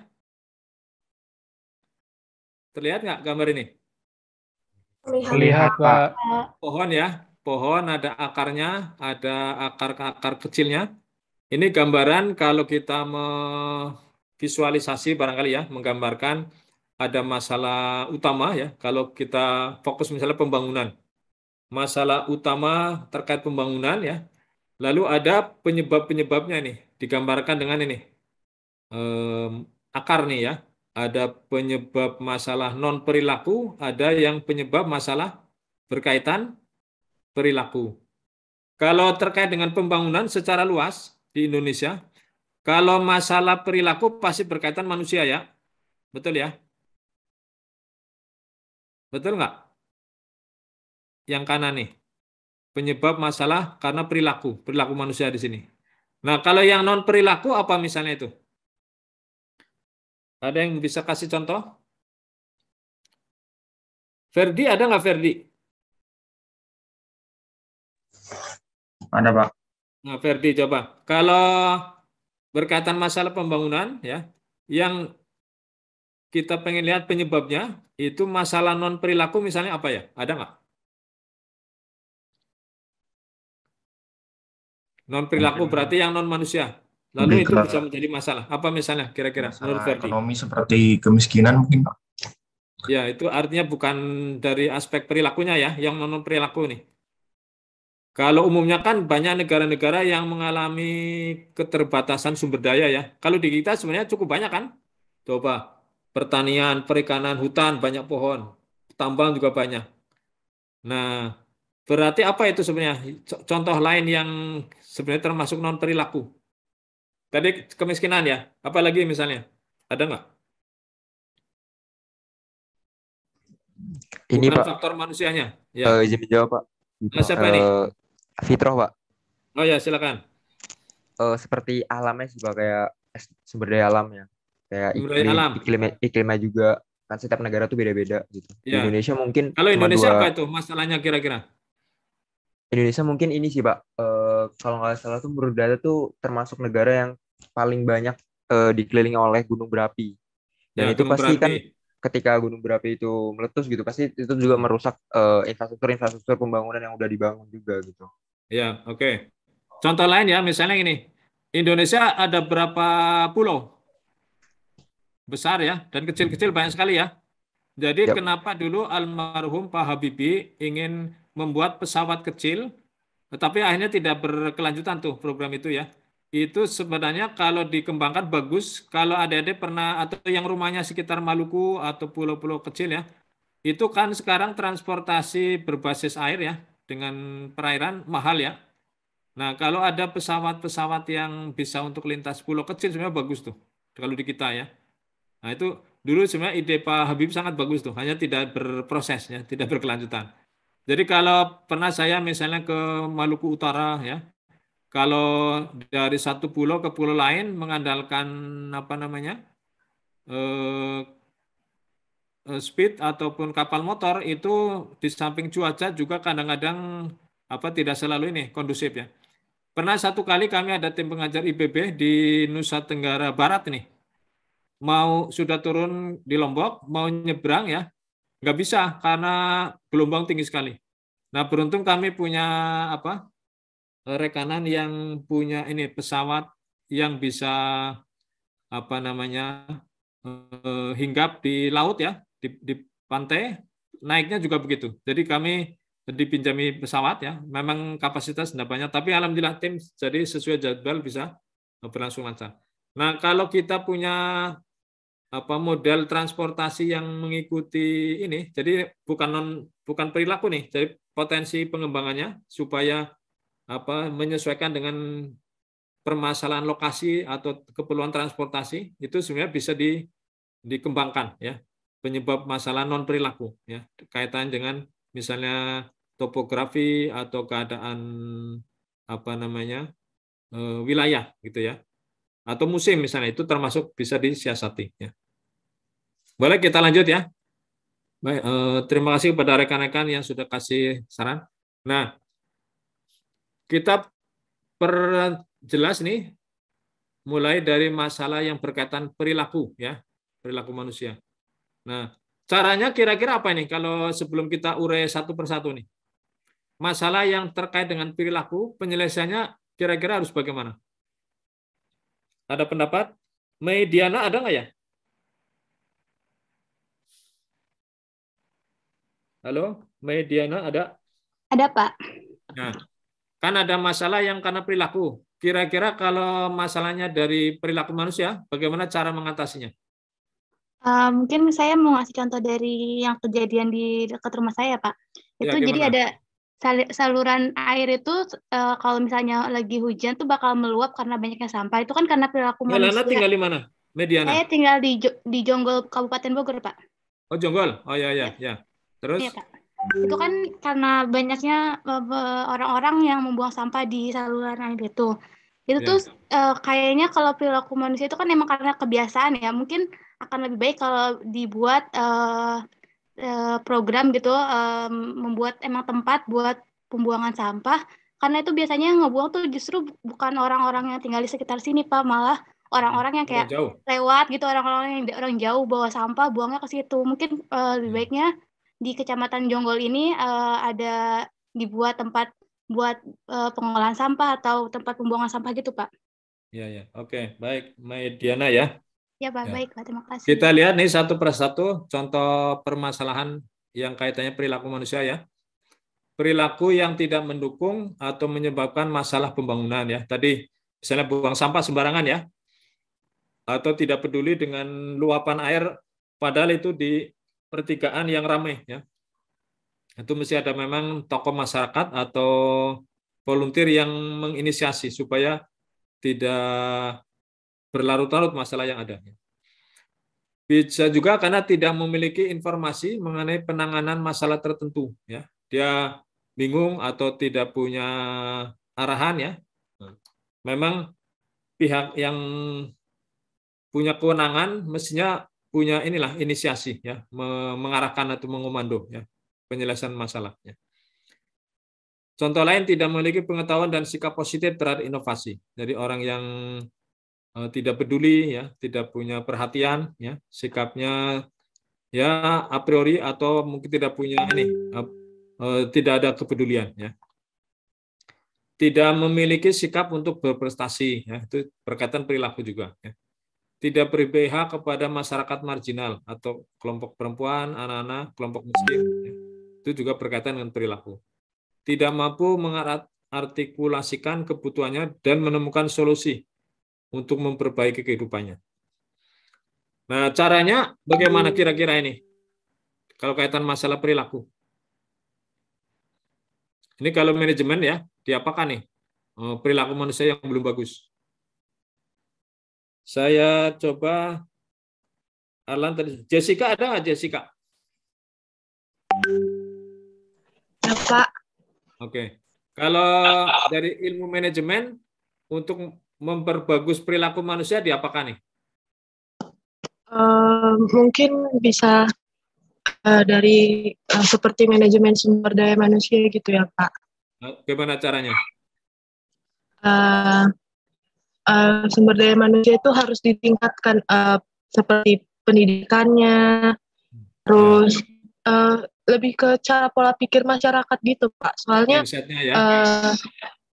Terlihat nggak gambar ini? Terlihat, Pak. Pohon ya, pohon ada akarnya, ada akar-akar kecilnya. Ini gambaran kalau kita visualisasi barangkali ya, menggambarkan ada masalah utama ya. Kalau kita fokus misalnya pembangunan, masalah utama terkait pembangunan ya. Lalu ada penyebab-penyebabnya nih, digambarkan dengan ini akar nih ya. Ada penyebab masalah non perilaku, ada yang penyebab masalah berkaitan perilaku. Kalau terkait dengan pembangunan secara luas di Indonesia, kalau masalah perilaku pasti berkaitan manusia ya, betul ya? Betul nggak? Yang kanan nih, penyebab masalah karena perilaku manusia di sini. Nah, kalau yang non perilaku apa misalnya itu? Ada yang bisa kasih contoh? Ferdi ada nggak Ferdi? Ada, Pak. Nah, Ferdi coba. Kalau berkaitan masalah pembangunan ya, yang kita pengen lihat penyebabnya itu masalah non perilaku misalnya apa ya? Ada nggak? Non perilaku berarti yang non manusia. Lalu itu bisa menjadi masalah. Apa misalnya kira-kira menurut Ferdi? Ekonomi seperti kemiskinan mungkin, Pak. Ya, itu artinya bukan dari aspek perilakunya ya, yang non perilaku nih. Kalau umumnya kan banyak negara-negara yang mengalami keterbatasan sumber daya ya. Kalau di kita sebenarnya cukup banyak kan? Coba pertanian, perikanan, hutan, banyak pohon, tambang juga banyak. Nah, berarti apa itu sebenarnya? Contoh lain yang sebenarnya termasuk non perilaku. Tadi kemiskinan ya, apalagi misalnya? Ada nggak? Ini Bukan Pak, faktor manusianya. Ya. izin menjawab Pak. Nah, siapa ini? Fitroh Pak. Oh ya, silakan. Seperti alamnya sih Pak, kayak sumber daya alamnya. Kayak Sumber daya alam. iklimnya juga, kan setiap negara tuh beda-beda gitu. Di Ya. Indonesia mungkin Kalau cuma Indonesia apa itu masalahnya kira-kira? Indonesia mungkin ini sih Pak, kalau nggak salah tuh menurut data tuh termasuk negara yang paling banyak dikelilingi oleh gunung berapi. Dan Ya, itu gunung pasti kan berapi. ketika gunung berapi itu meletus gitu, pasti itu juga merusak infrastruktur pembangunan yang udah dibangun juga gitu. Ya, oke. Contoh lain ya, misalnya ini. Indonesia ada berapa pulau? Besar ya, dan kecil-kecil banyak sekali ya. Jadi Yap. kenapa dulu almarhum Pak Habibie ingin membuat pesawat kecil, tetapi akhirnya tidak berkelanjutan tuh program itu ya. Itu sebenarnya kalau dikembangkan bagus, kalau adik-adik pernah atau yang rumahnya sekitar Maluku atau pulau-pulau kecil ya, itu kan sekarang transportasi berbasis air ya, dengan perairan mahal ya. Nah, kalau ada pesawat-pesawat yang bisa untuk lintas pulau kecil sebenarnya bagus tuh. Kalau di kita ya. Nah, itu dulu sebenarnya ide Pak Habib sangat bagus tuh, hanya tidak berproses ya, tidak berkelanjutan. Jadi kalau pernah saya misalnya ke Maluku Utara ya, kalau dari satu pulau ke pulau lain mengandalkan apa namanya? eh, speed ataupun kapal motor itu di samping cuaca juga kadang-kadang apa tidak selalu ini kondusif ya. Pernah satu kali kami ada tim pengajar IPB di Nusa Tenggara Barat nih, mau sudah turun di Lombok, mau nyebrang ya, nggak bisa karena gelombang tinggi sekali. Nah, beruntung kami punya apa rekanan yang punya ini pesawat yang bisa apa namanya hinggap di laut ya, di pantai, naiknya juga begitu. Jadi kami dipinjami pesawat ya, memang kapasitas tidak banyak, tapi alhamdulillah tim jadi sesuai jadwal bisa berlangsung lancar. Nah, kalau kita punya apa model transportasi yang mengikuti ini, jadi bukan perilaku nih, jadi potensi pengembangannya supaya apa menyesuaikan dengan permasalahan lokasi atau keperluan transportasi itu sebenarnya bisa dikembangkan ya penyebab masalah non perilaku ya kaitan dengan misalnya topografi atau keadaan apa namanya wilayah gitu ya atau musim misalnya itu termasuk bisa disiasati ya. Boleh kita lanjut ya. Baik, terima kasih kepada rekan-rekan yang sudah kasih saran. Nah, kita perjelas nih mulai dari masalah yang berkaitan perilaku ya, perilaku manusia. Nah, caranya kira-kira apa ini kalau sebelum kita urai satu persatu nih? Masalah yang terkait dengan perilaku, penyelesaiannya kira-kira harus bagaimana? Ada pendapat? Mediana ada nggak ya? Halo, Mediana ada? Ada, Pak. Nah, kan ada masalah yang karena perilaku. Kira-kira kalau masalahnya dari perilaku manusia, bagaimana cara mengatasinya? Mungkin saya mau ngasih contoh dari yang kejadian di dekat rumah saya, Pak. Itu Ya, jadi gimana? ada saluran air itu kalau misalnya lagi hujan tuh bakal meluap karena banyaknya sampah. Itu kan karena perilaku Melana manusia. tinggal di mana? Mediana? Saya tinggal di Jonggol, Kabupaten Bogor, Pak. Oh, Jonggol. Oh, ya, ya, ya. Terus? Iya, Pak. Itu kan karena banyaknya orang-orang yang membuang sampah di saluran air itu. Itu Ya. tuh kayaknya kalau perilaku manusia itu kan emang karena kebiasaan ya. Mungkin akan lebih baik kalau dibuat program gitu, membuat emang tempat buat pembuangan sampah. Karena itu biasanya yang ngebuang tuh justru bukan orang-orang yang tinggal di sekitar sini, Pak. Malah orang-orang yang Orang kayak jauh. lewat gitu, orang-orang yang orang jauh bawa sampah, buangnya ke situ. Mungkin lebih baiknya di Kecamatan Jonggol ini ada dibuat tempat buat pengolahan sampah atau tempat pembuangan sampah gitu, Pak. Ya, ya. Oke, baik. Mediana ya. Ya, Pak. Ya. Baik, Pak. Terima kasih. Kita lihat nih satu persatu contoh permasalahan yang kaitannya perilaku manusia ya. Perilaku yang tidak mendukung atau menyebabkan masalah pembangunan ya. Tadi misalnya buang sampah sembarangan ya. Atau tidak peduli dengan luapan air padahal itu di pertigaan yang ramai ya. Itu mesti ada memang tokoh masyarakat atau volunteer yang menginisiasi supaya tidak berlarut-larut masalah yang ada. Bisa juga karena tidak memiliki informasi mengenai penanganan masalah tertentu ya. Dia bingung atau tidak punya arahan ya. Memang pihak yang punya kewenangan mestinya punya inilah inisiasi ya, mengarahkan atau mengomando ya penyelesaian masalahnya. Contoh lain tidak memiliki pengetahuan dan sikap positif terhadap inovasi. Jadi orang yang tidak peduli ya, tidak punya perhatian ya, sikapnya ya a priori atau mungkin tidak punya tidak ada kepedulian ya. Tidak memiliki sikap untuk berprestasi ya, itu berkaitan perilaku juga ya. Tidak berpihak kepada masyarakat marginal atau kelompok perempuan, anak-anak, kelompok miskin. Ya. Itu juga berkaitan dengan perilaku. Tidak mampu mengartikulasikan kebutuhannya dan menemukan solusi untuk memperbaiki kehidupannya. Nah, caranya bagaimana kira-kira ini? Kalau kaitan masalah perilaku. Ini kalau manajemen ya, diapakan nih? Perilaku manusia yang belum bagus. Saya coba Arlan tadi. Jessica ada nggak Jessica? Ya, Pak. Oke. Kalau dari ilmu manajemen untuk memperbagus perilaku manusia diapakan nih? Mungkin bisa dari seperti manajemen sumber daya manusia gitu ya, Pak. Gimana caranya? Sumber daya manusia itu harus ditingkatkan seperti pendidikannya, terus lebih ke cara pola pikir masyarakat gitu, Pak. Soalnya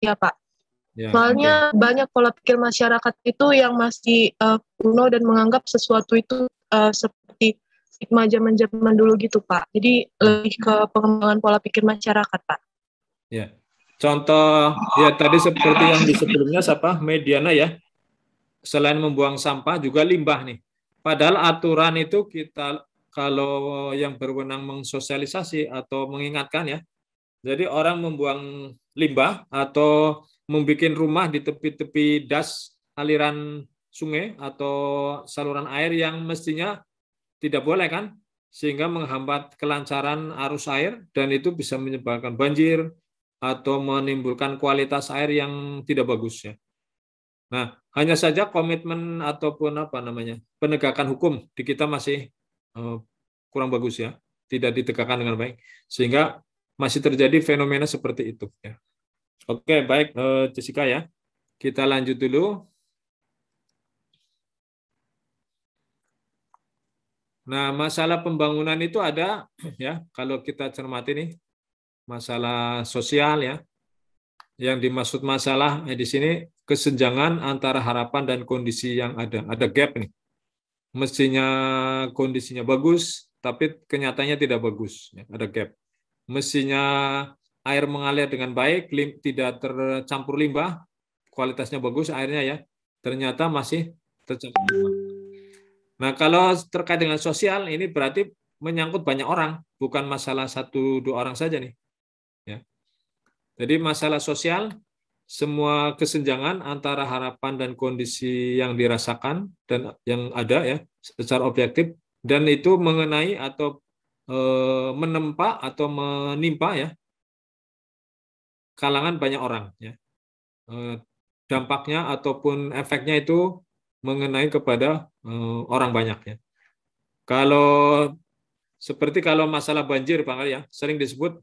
ya, Pak. Ya, soalnya banyak pola pikir masyarakat itu yang masih kuno dan menganggap sesuatu itu seperti stigma zaman-zaman dulu gitu, Pak. Jadi lebih ke pengembangan pola pikir masyarakat, Pak. Ya. Contoh ya tadi seperti yang di sebelumnya Mediana ya. Selain membuang sampah juga limbah nih. Padahal aturan itu kita kalau yang berwenang mensosialisasi atau mengingatkan ya. Jadi orang membuang limbah atau membuat rumah di tepi-tepi das aliran sungai atau saluran air yang mestinya tidak boleh kan, sehingga menghambat kelancaran arus air dan itu bisa menyebabkan banjir atau menimbulkan kualitas air yang tidak bagus ya. Nah, hanya saja komitmen ataupun penegakan hukum di kita masih kurang bagus ya, tidak ditegakkan dengan baik, sehingga masih terjadi fenomena seperti itu ya. Oke, baik Jessica ya. Kita lanjut dulu. Nah, masalah pembangunan itu ada ya, kalau kita cermati nih, masalah sosial ya. Yang dimaksud masalah di sini kesenjangan antara harapan dan kondisi yang ada. Ada gap nih. Mestinya kondisinya bagus, tapi kenyataannya tidak bagus. Ada gap. Mestinya air mengalir dengan baik, tidak tercampur limbah, kualitasnya bagus airnya ya. Ternyata masih tercampur limbah. Nah, kalau terkait dengan sosial, ini berarti menyangkut banyak orang, bukan masalah 1-2 orang saja nih. Ya. Jadi masalah sosial, semua kesenjangan antara harapan dan kondisi yang dirasakan dan yang ada ya secara objektif, dan itu mengenai atau menempa atau menimpa ya kalangan banyak orang ya. Dampaknya ataupun efeknya itu mengenai kepada orang banyak ya. Kalau seperti kalau masalah banjir Pak ya, sering disebut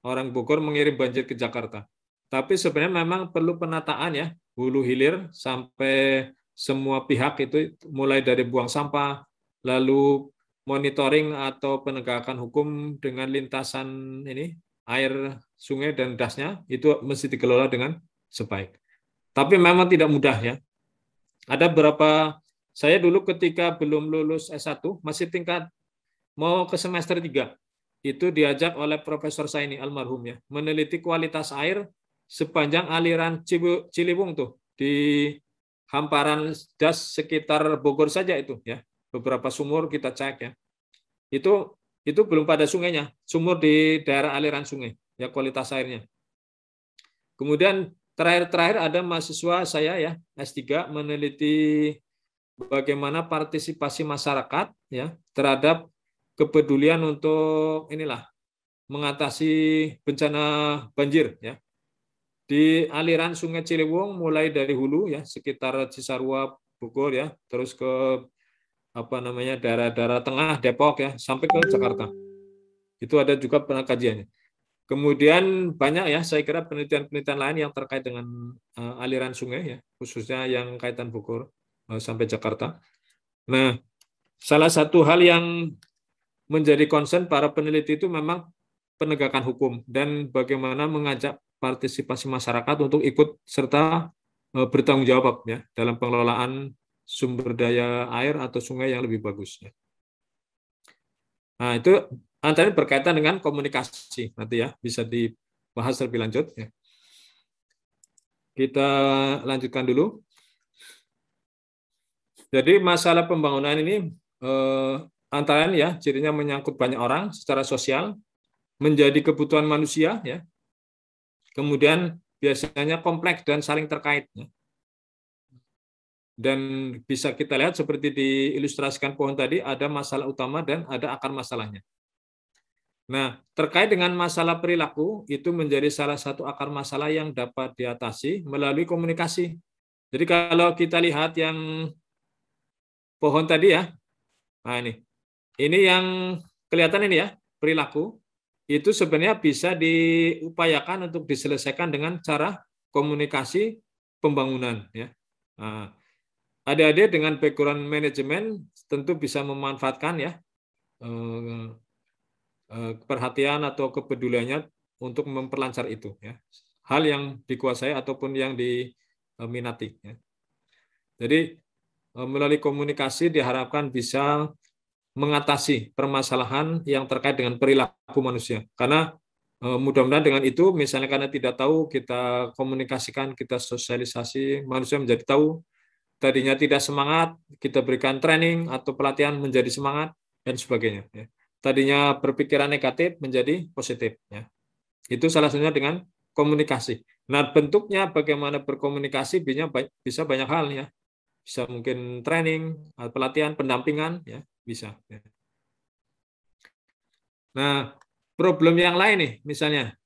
orang Bogor mengirim banjir ke Jakarta. Tapi sebenarnya memang perlu penataan ya, hulu hilir sampai semua pihak itu mulai dari buang sampah, lalu monitoring atau penegakan hukum dengan lintasan ini air sungai dan dasnya itu mesti dikelola dengan sebaik. Tapi memang tidak mudah ya. Ada beberapa Saya dulu ketika belum lulus S1, masih tingkat mau ke semester 3, itu diajak oleh Profesor saya ini, almarhum ya, meneliti kualitas air sepanjang aliran Ciliwung tuh, di hamparan das sekitar Bogor saja itu ya. Beberapa sumur kita cek ya. Itu belum pada sungainya, sumur di daerah aliran sungai, ya kualitas airnya. Kemudian terakhir ada mahasiswa saya ya, S3 meneliti bagaimana partisipasi masyarakat ya terhadap kepedulian untuk mengatasi bencana banjir ya. Di aliran Sungai Ciliwung mulai dari hulu ya sekitar Cisarua, Bogor ya, terus ke daerah-daerah tengah Depok ya sampai ke Jakarta. Itu ada juga penelitiannya. Kemudian banyak ya, saya kira penelitian-penelitian lain yang terkait dengan aliran sungai ya, khususnya yang kaitan Bogor sampai Jakarta. Nah, salah satu hal yang menjadi concern para peneliti itu memang penegakan hukum dan bagaimana mengajak partisipasi masyarakat untuk ikut serta bertanggung jawab ya dalam pengelolaan sumber daya air atau sungai yang lebih bagus. Ya. Nah, itu antara berkaitan dengan komunikasi nanti ya, bisa dibahas lebih lanjut ya. Kita lanjutkan dulu. Jadi masalah pembangunan ini antara ya cirinya menyangkut banyak orang secara sosial, menjadi kebutuhan manusia ya. Kemudian biasanya kompleks dan saling terkait ya. Dan bisa kita lihat seperti diilustrasikan pohon tadi, ada masalah utama dan ada akar masalahnya. Nah, terkait dengan masalah perilaku, itu menjadi salah satu akar masalah yang dapat diatasi melalui komunikasi. Jadi kalau kita lihat yang pohon tadi ya, nah ini yang kelihatan ini ya, perilaku, itu sebenarnya bisa diupayakan untuk diselesaikan dengan cara komunikasi pembangunan. Ya. Nah, adik-adik dengan background manajemen tentu bisa memanfaatkan ya, perhatian atau kepeduliannya untuk memperlancar itu ya, hal yang dikuasai ataupun yang diminati ya. Jadi melalui komunikasi diharapkan bisa mengatasi permasalahan yang terkait dengan perilaku manusia, karena mudah-mudahan dengan itu misalnya karena tidak tahu kita komunikasikan, kita sosialisasi, manusia menjadi tahu, tadinya tidak semangat kita berikan training atau pelatihan menjadi semangat dan sebagainya ya. Tadinya berpikiran negatif menjadi positif. Ya. Itu salah satunya dengan komunikasi. Nah, bentuknya bagaimana berkomunikasi bisa banyak hal ya. Bisa mungkin training, pelatihan, pendampingan, ya bisa. Ya. Nah, problem yang lain nih, misalnya.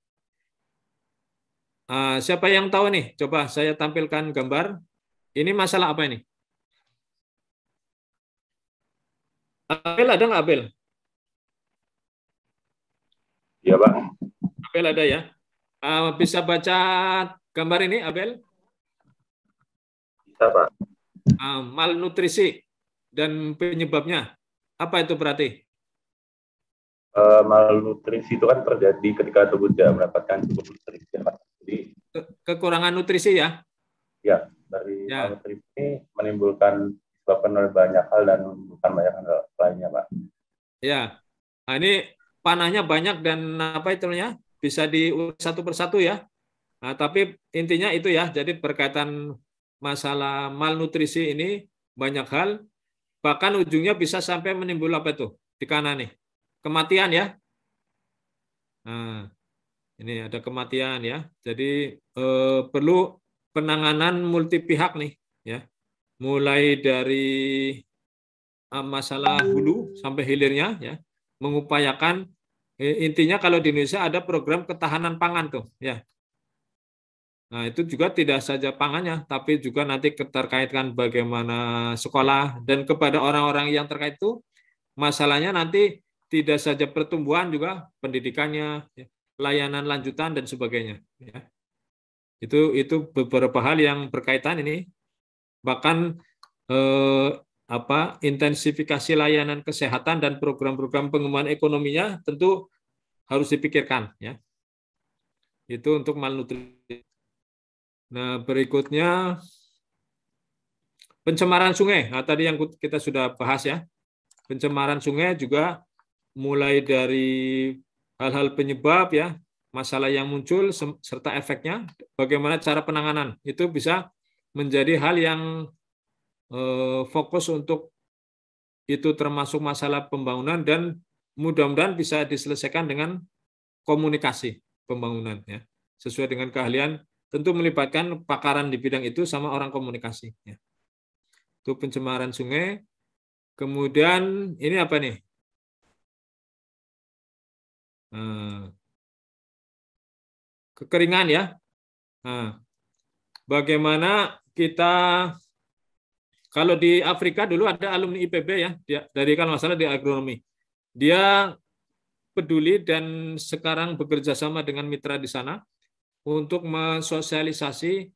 Siapa yang tahu nih? Coba saya tampilkan gambar. Ini masalah apa ini? Abel ada nggak Abel? Iya, Pak. Abel ada ya. Bisa baca gambar ini, Abel? Bisa, Pak. Malnutrisi dan penyebabnya. Apa itu berarti? Malnutrisi itu kan terjadi ketika tubuh tidak mendapatkan cukup nutrisi, Pak. Jadi kekurangan nutrisi ya? Ya, dari malnutrisi ini menimbulkan disebabkan oleh banyak hal dan menimbulkan banyak hal lainnya, Pak. Ya. Nah, ini panahnya banyak dan apa itunya bisa diurus satu persatu ya. Nah, tapi intinya itu ya. Jadi berkaitan masalah malnutrisi ini banyak hal, bahkan ujungnya bisa sampai menimbulkan apa itu di kanan nih, kematian ya. Nah, ini ada kematian ya. Jadi perlu penanganan multi pihak nih ya. Mulai dari masalah hulu sampai hilirnya ya, mengupayakan intinya kalau di Indonesia ada program ketahanan pangan tuh ya. Nah, itu juga tidak saja pangannya, tapi juga nanti terkaitkan bagaimana sekolah dan kepada orang-orang yang terkait itu masalahnya nanti tidak saja pertumbuhan juga pendidikannya, ya, layanan lanjutan dan sebagainya. Ya. Itu beberapa hal yang berkaitan ini. Bahkan intensifikasi layanan kesehatan dan program-program pengembangan ekonominya tentu harus dipikirkan ya. Itu untuk malnutrisi. Nah, berikutnya Pencemaran sungai, nah, tadi yang kita sudah bahas ya. Pencemaran sungai juga mulai dari hal-hal penyebab ya, masalah yang muncul serta efeknya, bagaimana cara penanganan. Itu bisa menjadi hal yang fokus untuk itu, termasuk masalah pembangunan, dan mudah-mudahan bisa diselesaikan dengan komunikasi pembangunan ya. Sesuai dengan keahlian, tentu melibatkan pakaran di bidang itu sama orang komunikasi ya. Itu pencemaran sungai. Kemudian ini apa nih? Kekeringan ya. Nah, bagaimana kita, kalau di Afrika dulu ada alumni IPB ya, dari kan masalah di agronomi. Dia peduli dan sekarang bekerja sama dengan mitra di sana untuk mensosialisasi,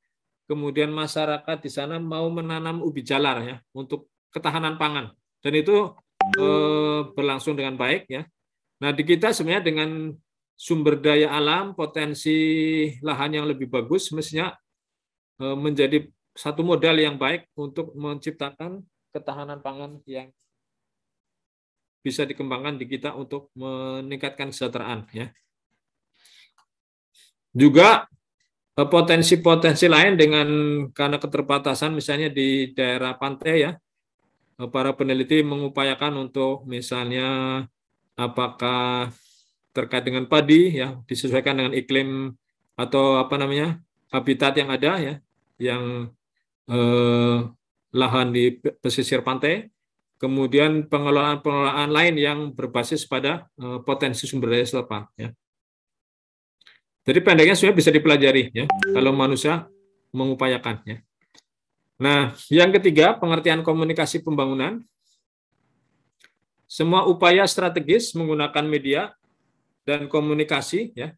kemudian masyarakat di sana mau menanam ubi jalar ya untuk ketahanan pangan, dan itu berlangsung dengan baik ya. Nah, di kita sebenarnya dengan sumber daya alam, potensi lahan yang lebih bagus, mestinya menjadi satu modal yang baik untuk menciptakan ketahanan pangan yang bisa dikembangkan di kita untuk meningkatkan kesejahteraan ya. Juga potensi-potensi lain dengan, karena keterbatasan misalnya di daerah pantai ya, para peneliti mengupayakan untuk misalnya apakah terkait dengan padi ya, disesuaikan dengan iklim atau apa namanya habitat yang ada ya, yang lahan di pesisir pantai, kemudian pengelolaan lain yang berbasis pada potensi sumber daya setempat ya. Jadi pendeknya sebenarnya bisa dipelajari ya kalau manusia mengupayakan ya. Nah, yang ketiga, pengertian komunikasi pembangunan. Semua upaya strategis menggunakan media dan komunikasi ya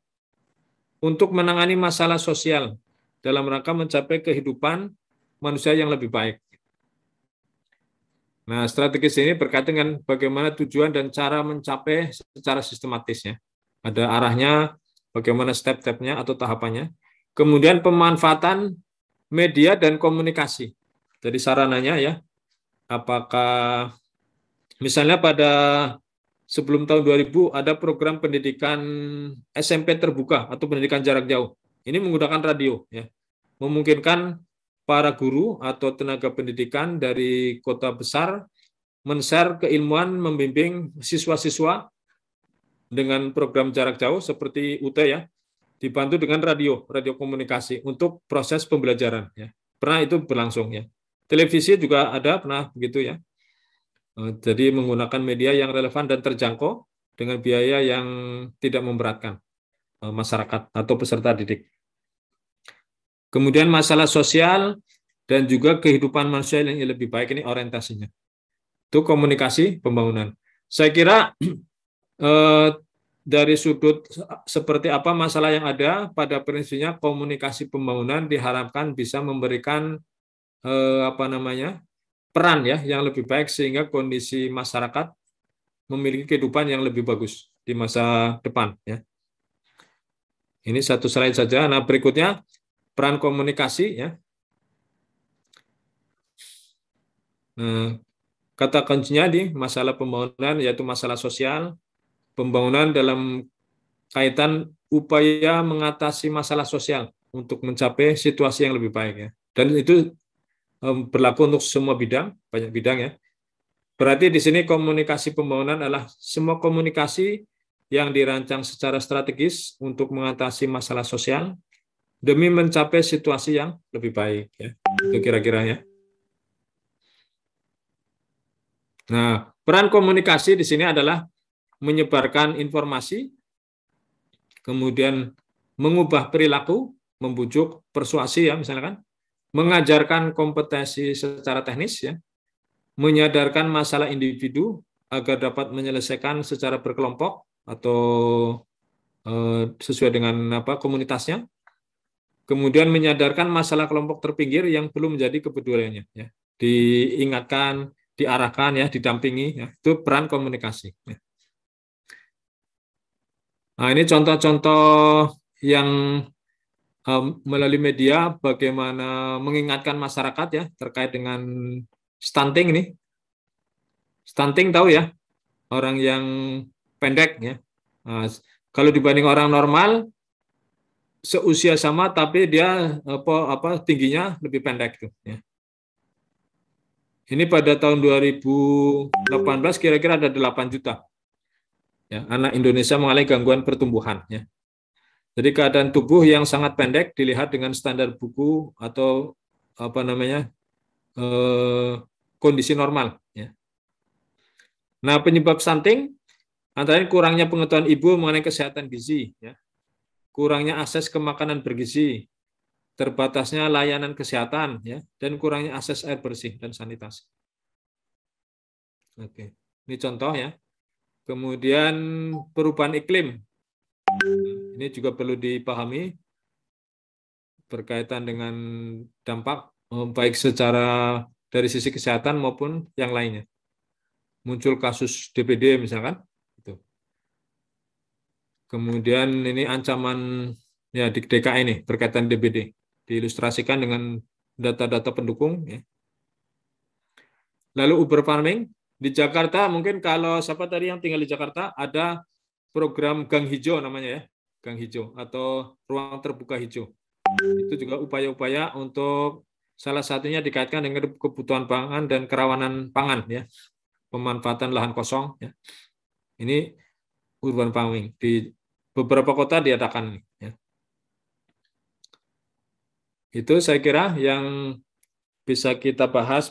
untuk menangani masalah sosial dalam rangka mencapai kehidupan manusia yang lebih baik. Nah, strategis ini berkaitan dengan bagaimana tujuan dan cara mencapai secara sistematis ya. Ada arahnya, bagaimana step-stepnya atau tahapannya. Kemudian pemanfaatan media dan komunikasi. Jadi sarananya ya, apakah misalnya pada sebelum tahun 2000 ada program pendidikan SMP terbuka atau pendidikan jarak jauh. Ini menggunakan radio ya. Memungkinkan para guru atau tenaga pendidikan dari kota besar men-share keilmuan membimbing siswa-siswa dengan program jarak jauh seperti UT ya, dibantu dengan radio komunikasi untuk proses pembelajaran ya. Pernah itu berlangsung ya. Televisi juga ada, pernah begitu ya. Jadi menggunakan media yang relevan dan terjangkau dengan biaya yang tidak memberatkan masyarakat atau peserta didik. Kemudian masalah sosial dan juga kehidupan manusia yang lebih baik, ini orientasinya. Itu komunikasi pembangunan. Saya kira dari sudut seperti apa masalah yang ada, pada prinsipnya komunikasi pembangunan diharapkan bisa memberikan peran ya yang lebih baik sehingga kondisi masyarakat memiliki kehidupan yang lebih bagus di masa depan ya. Ini satu slide saja. Nah, berikutnya peran komunikasi ya. Nah, kata kuncinya di masalah pembangunan yaitu masalah sosial, pembangunan dalam kaitan upaya mengatasi masalah sosial untuk mencapai situasi yang lebih baik ya. Dan itu berlaku untuk semua bidang, banyak bidang ya. Berarti di sini komunikasi pembangunan adalah semua komunikasi yang dirancang secara strategis untuk mengatasi masalah sosial demi mencapai situasi yang lebih baik ya. Itu kira-kira ya. Nah, peran komunikasi di sini adalah menyebarkan informasi, kemudian mengubah perilaku, membujuk, persuasi ya misalkan, mengajarkan kompetensi secara teknis ya, menyadarkan masalah individu agar dapat menyelesaikan secara berkelompok atau sesuai dengan komunitasnya. Kemudian menyadarkan masalah kelompok terpinggir yang belum menjadi kepeduliannya ya. Diingatkan, diarahkan ya, didampingi ya. Itu peran komunikasi ya. Nah, ini contoh-contoh yang melalui media bagaimana mengingatkan masyarakat ya terkait dengan stunting ini. Stunting tahu ya, orang yang pendek ya. Nah, kalau dibanding orang normal seusia sama tapi dia tingginya lebih pendek tuh ya. Ini pada tahun 2018 kira-kira ada 8 juta ya, anak Indonesia mengalami gangguan pertumbuhan ya. Jadi keadaan tubuh yang sangat pendek dilihat dengan standar buku atau kondisi normal ya. Nah, penyebab stunting antara lain kurangnya pengetahuan ibu mengenai kesehatan gizi ya. Kurangnya akses ke makanan bergizi, terbatasnya layanan kesehatan ya, dan kurangnya akses air bersih dan sanitasi. Oke, ini contoh ya. Kemudian perubahan iklim. Ini juga perlu dipahami berkaitan dengan dampak baik secara dari sisi kesehatan maupun yang lainnya. Muncul kasus DBD misalkan. Kemudian ini ancaman ya di DKI ini berkaitan DBD. Diilustrasikan dengan data-data pendukung ya. Lalu urban farming di Jakarta, mungkin kalau siapa tadi yang tinggal di Jakarta ada program gang hijau namanya ya, gang hijau atau ruang terbuka hijau. Itu juga upaya-upaya untuk salah satunya dikaitkan dengan kebutuhan pangan dan kerawanan pangan ya. Pemanfaatan lahan kosong ya. Ini urban farming di beberapa kota diadakan ya. Itu saya kira yang bisa kita bahas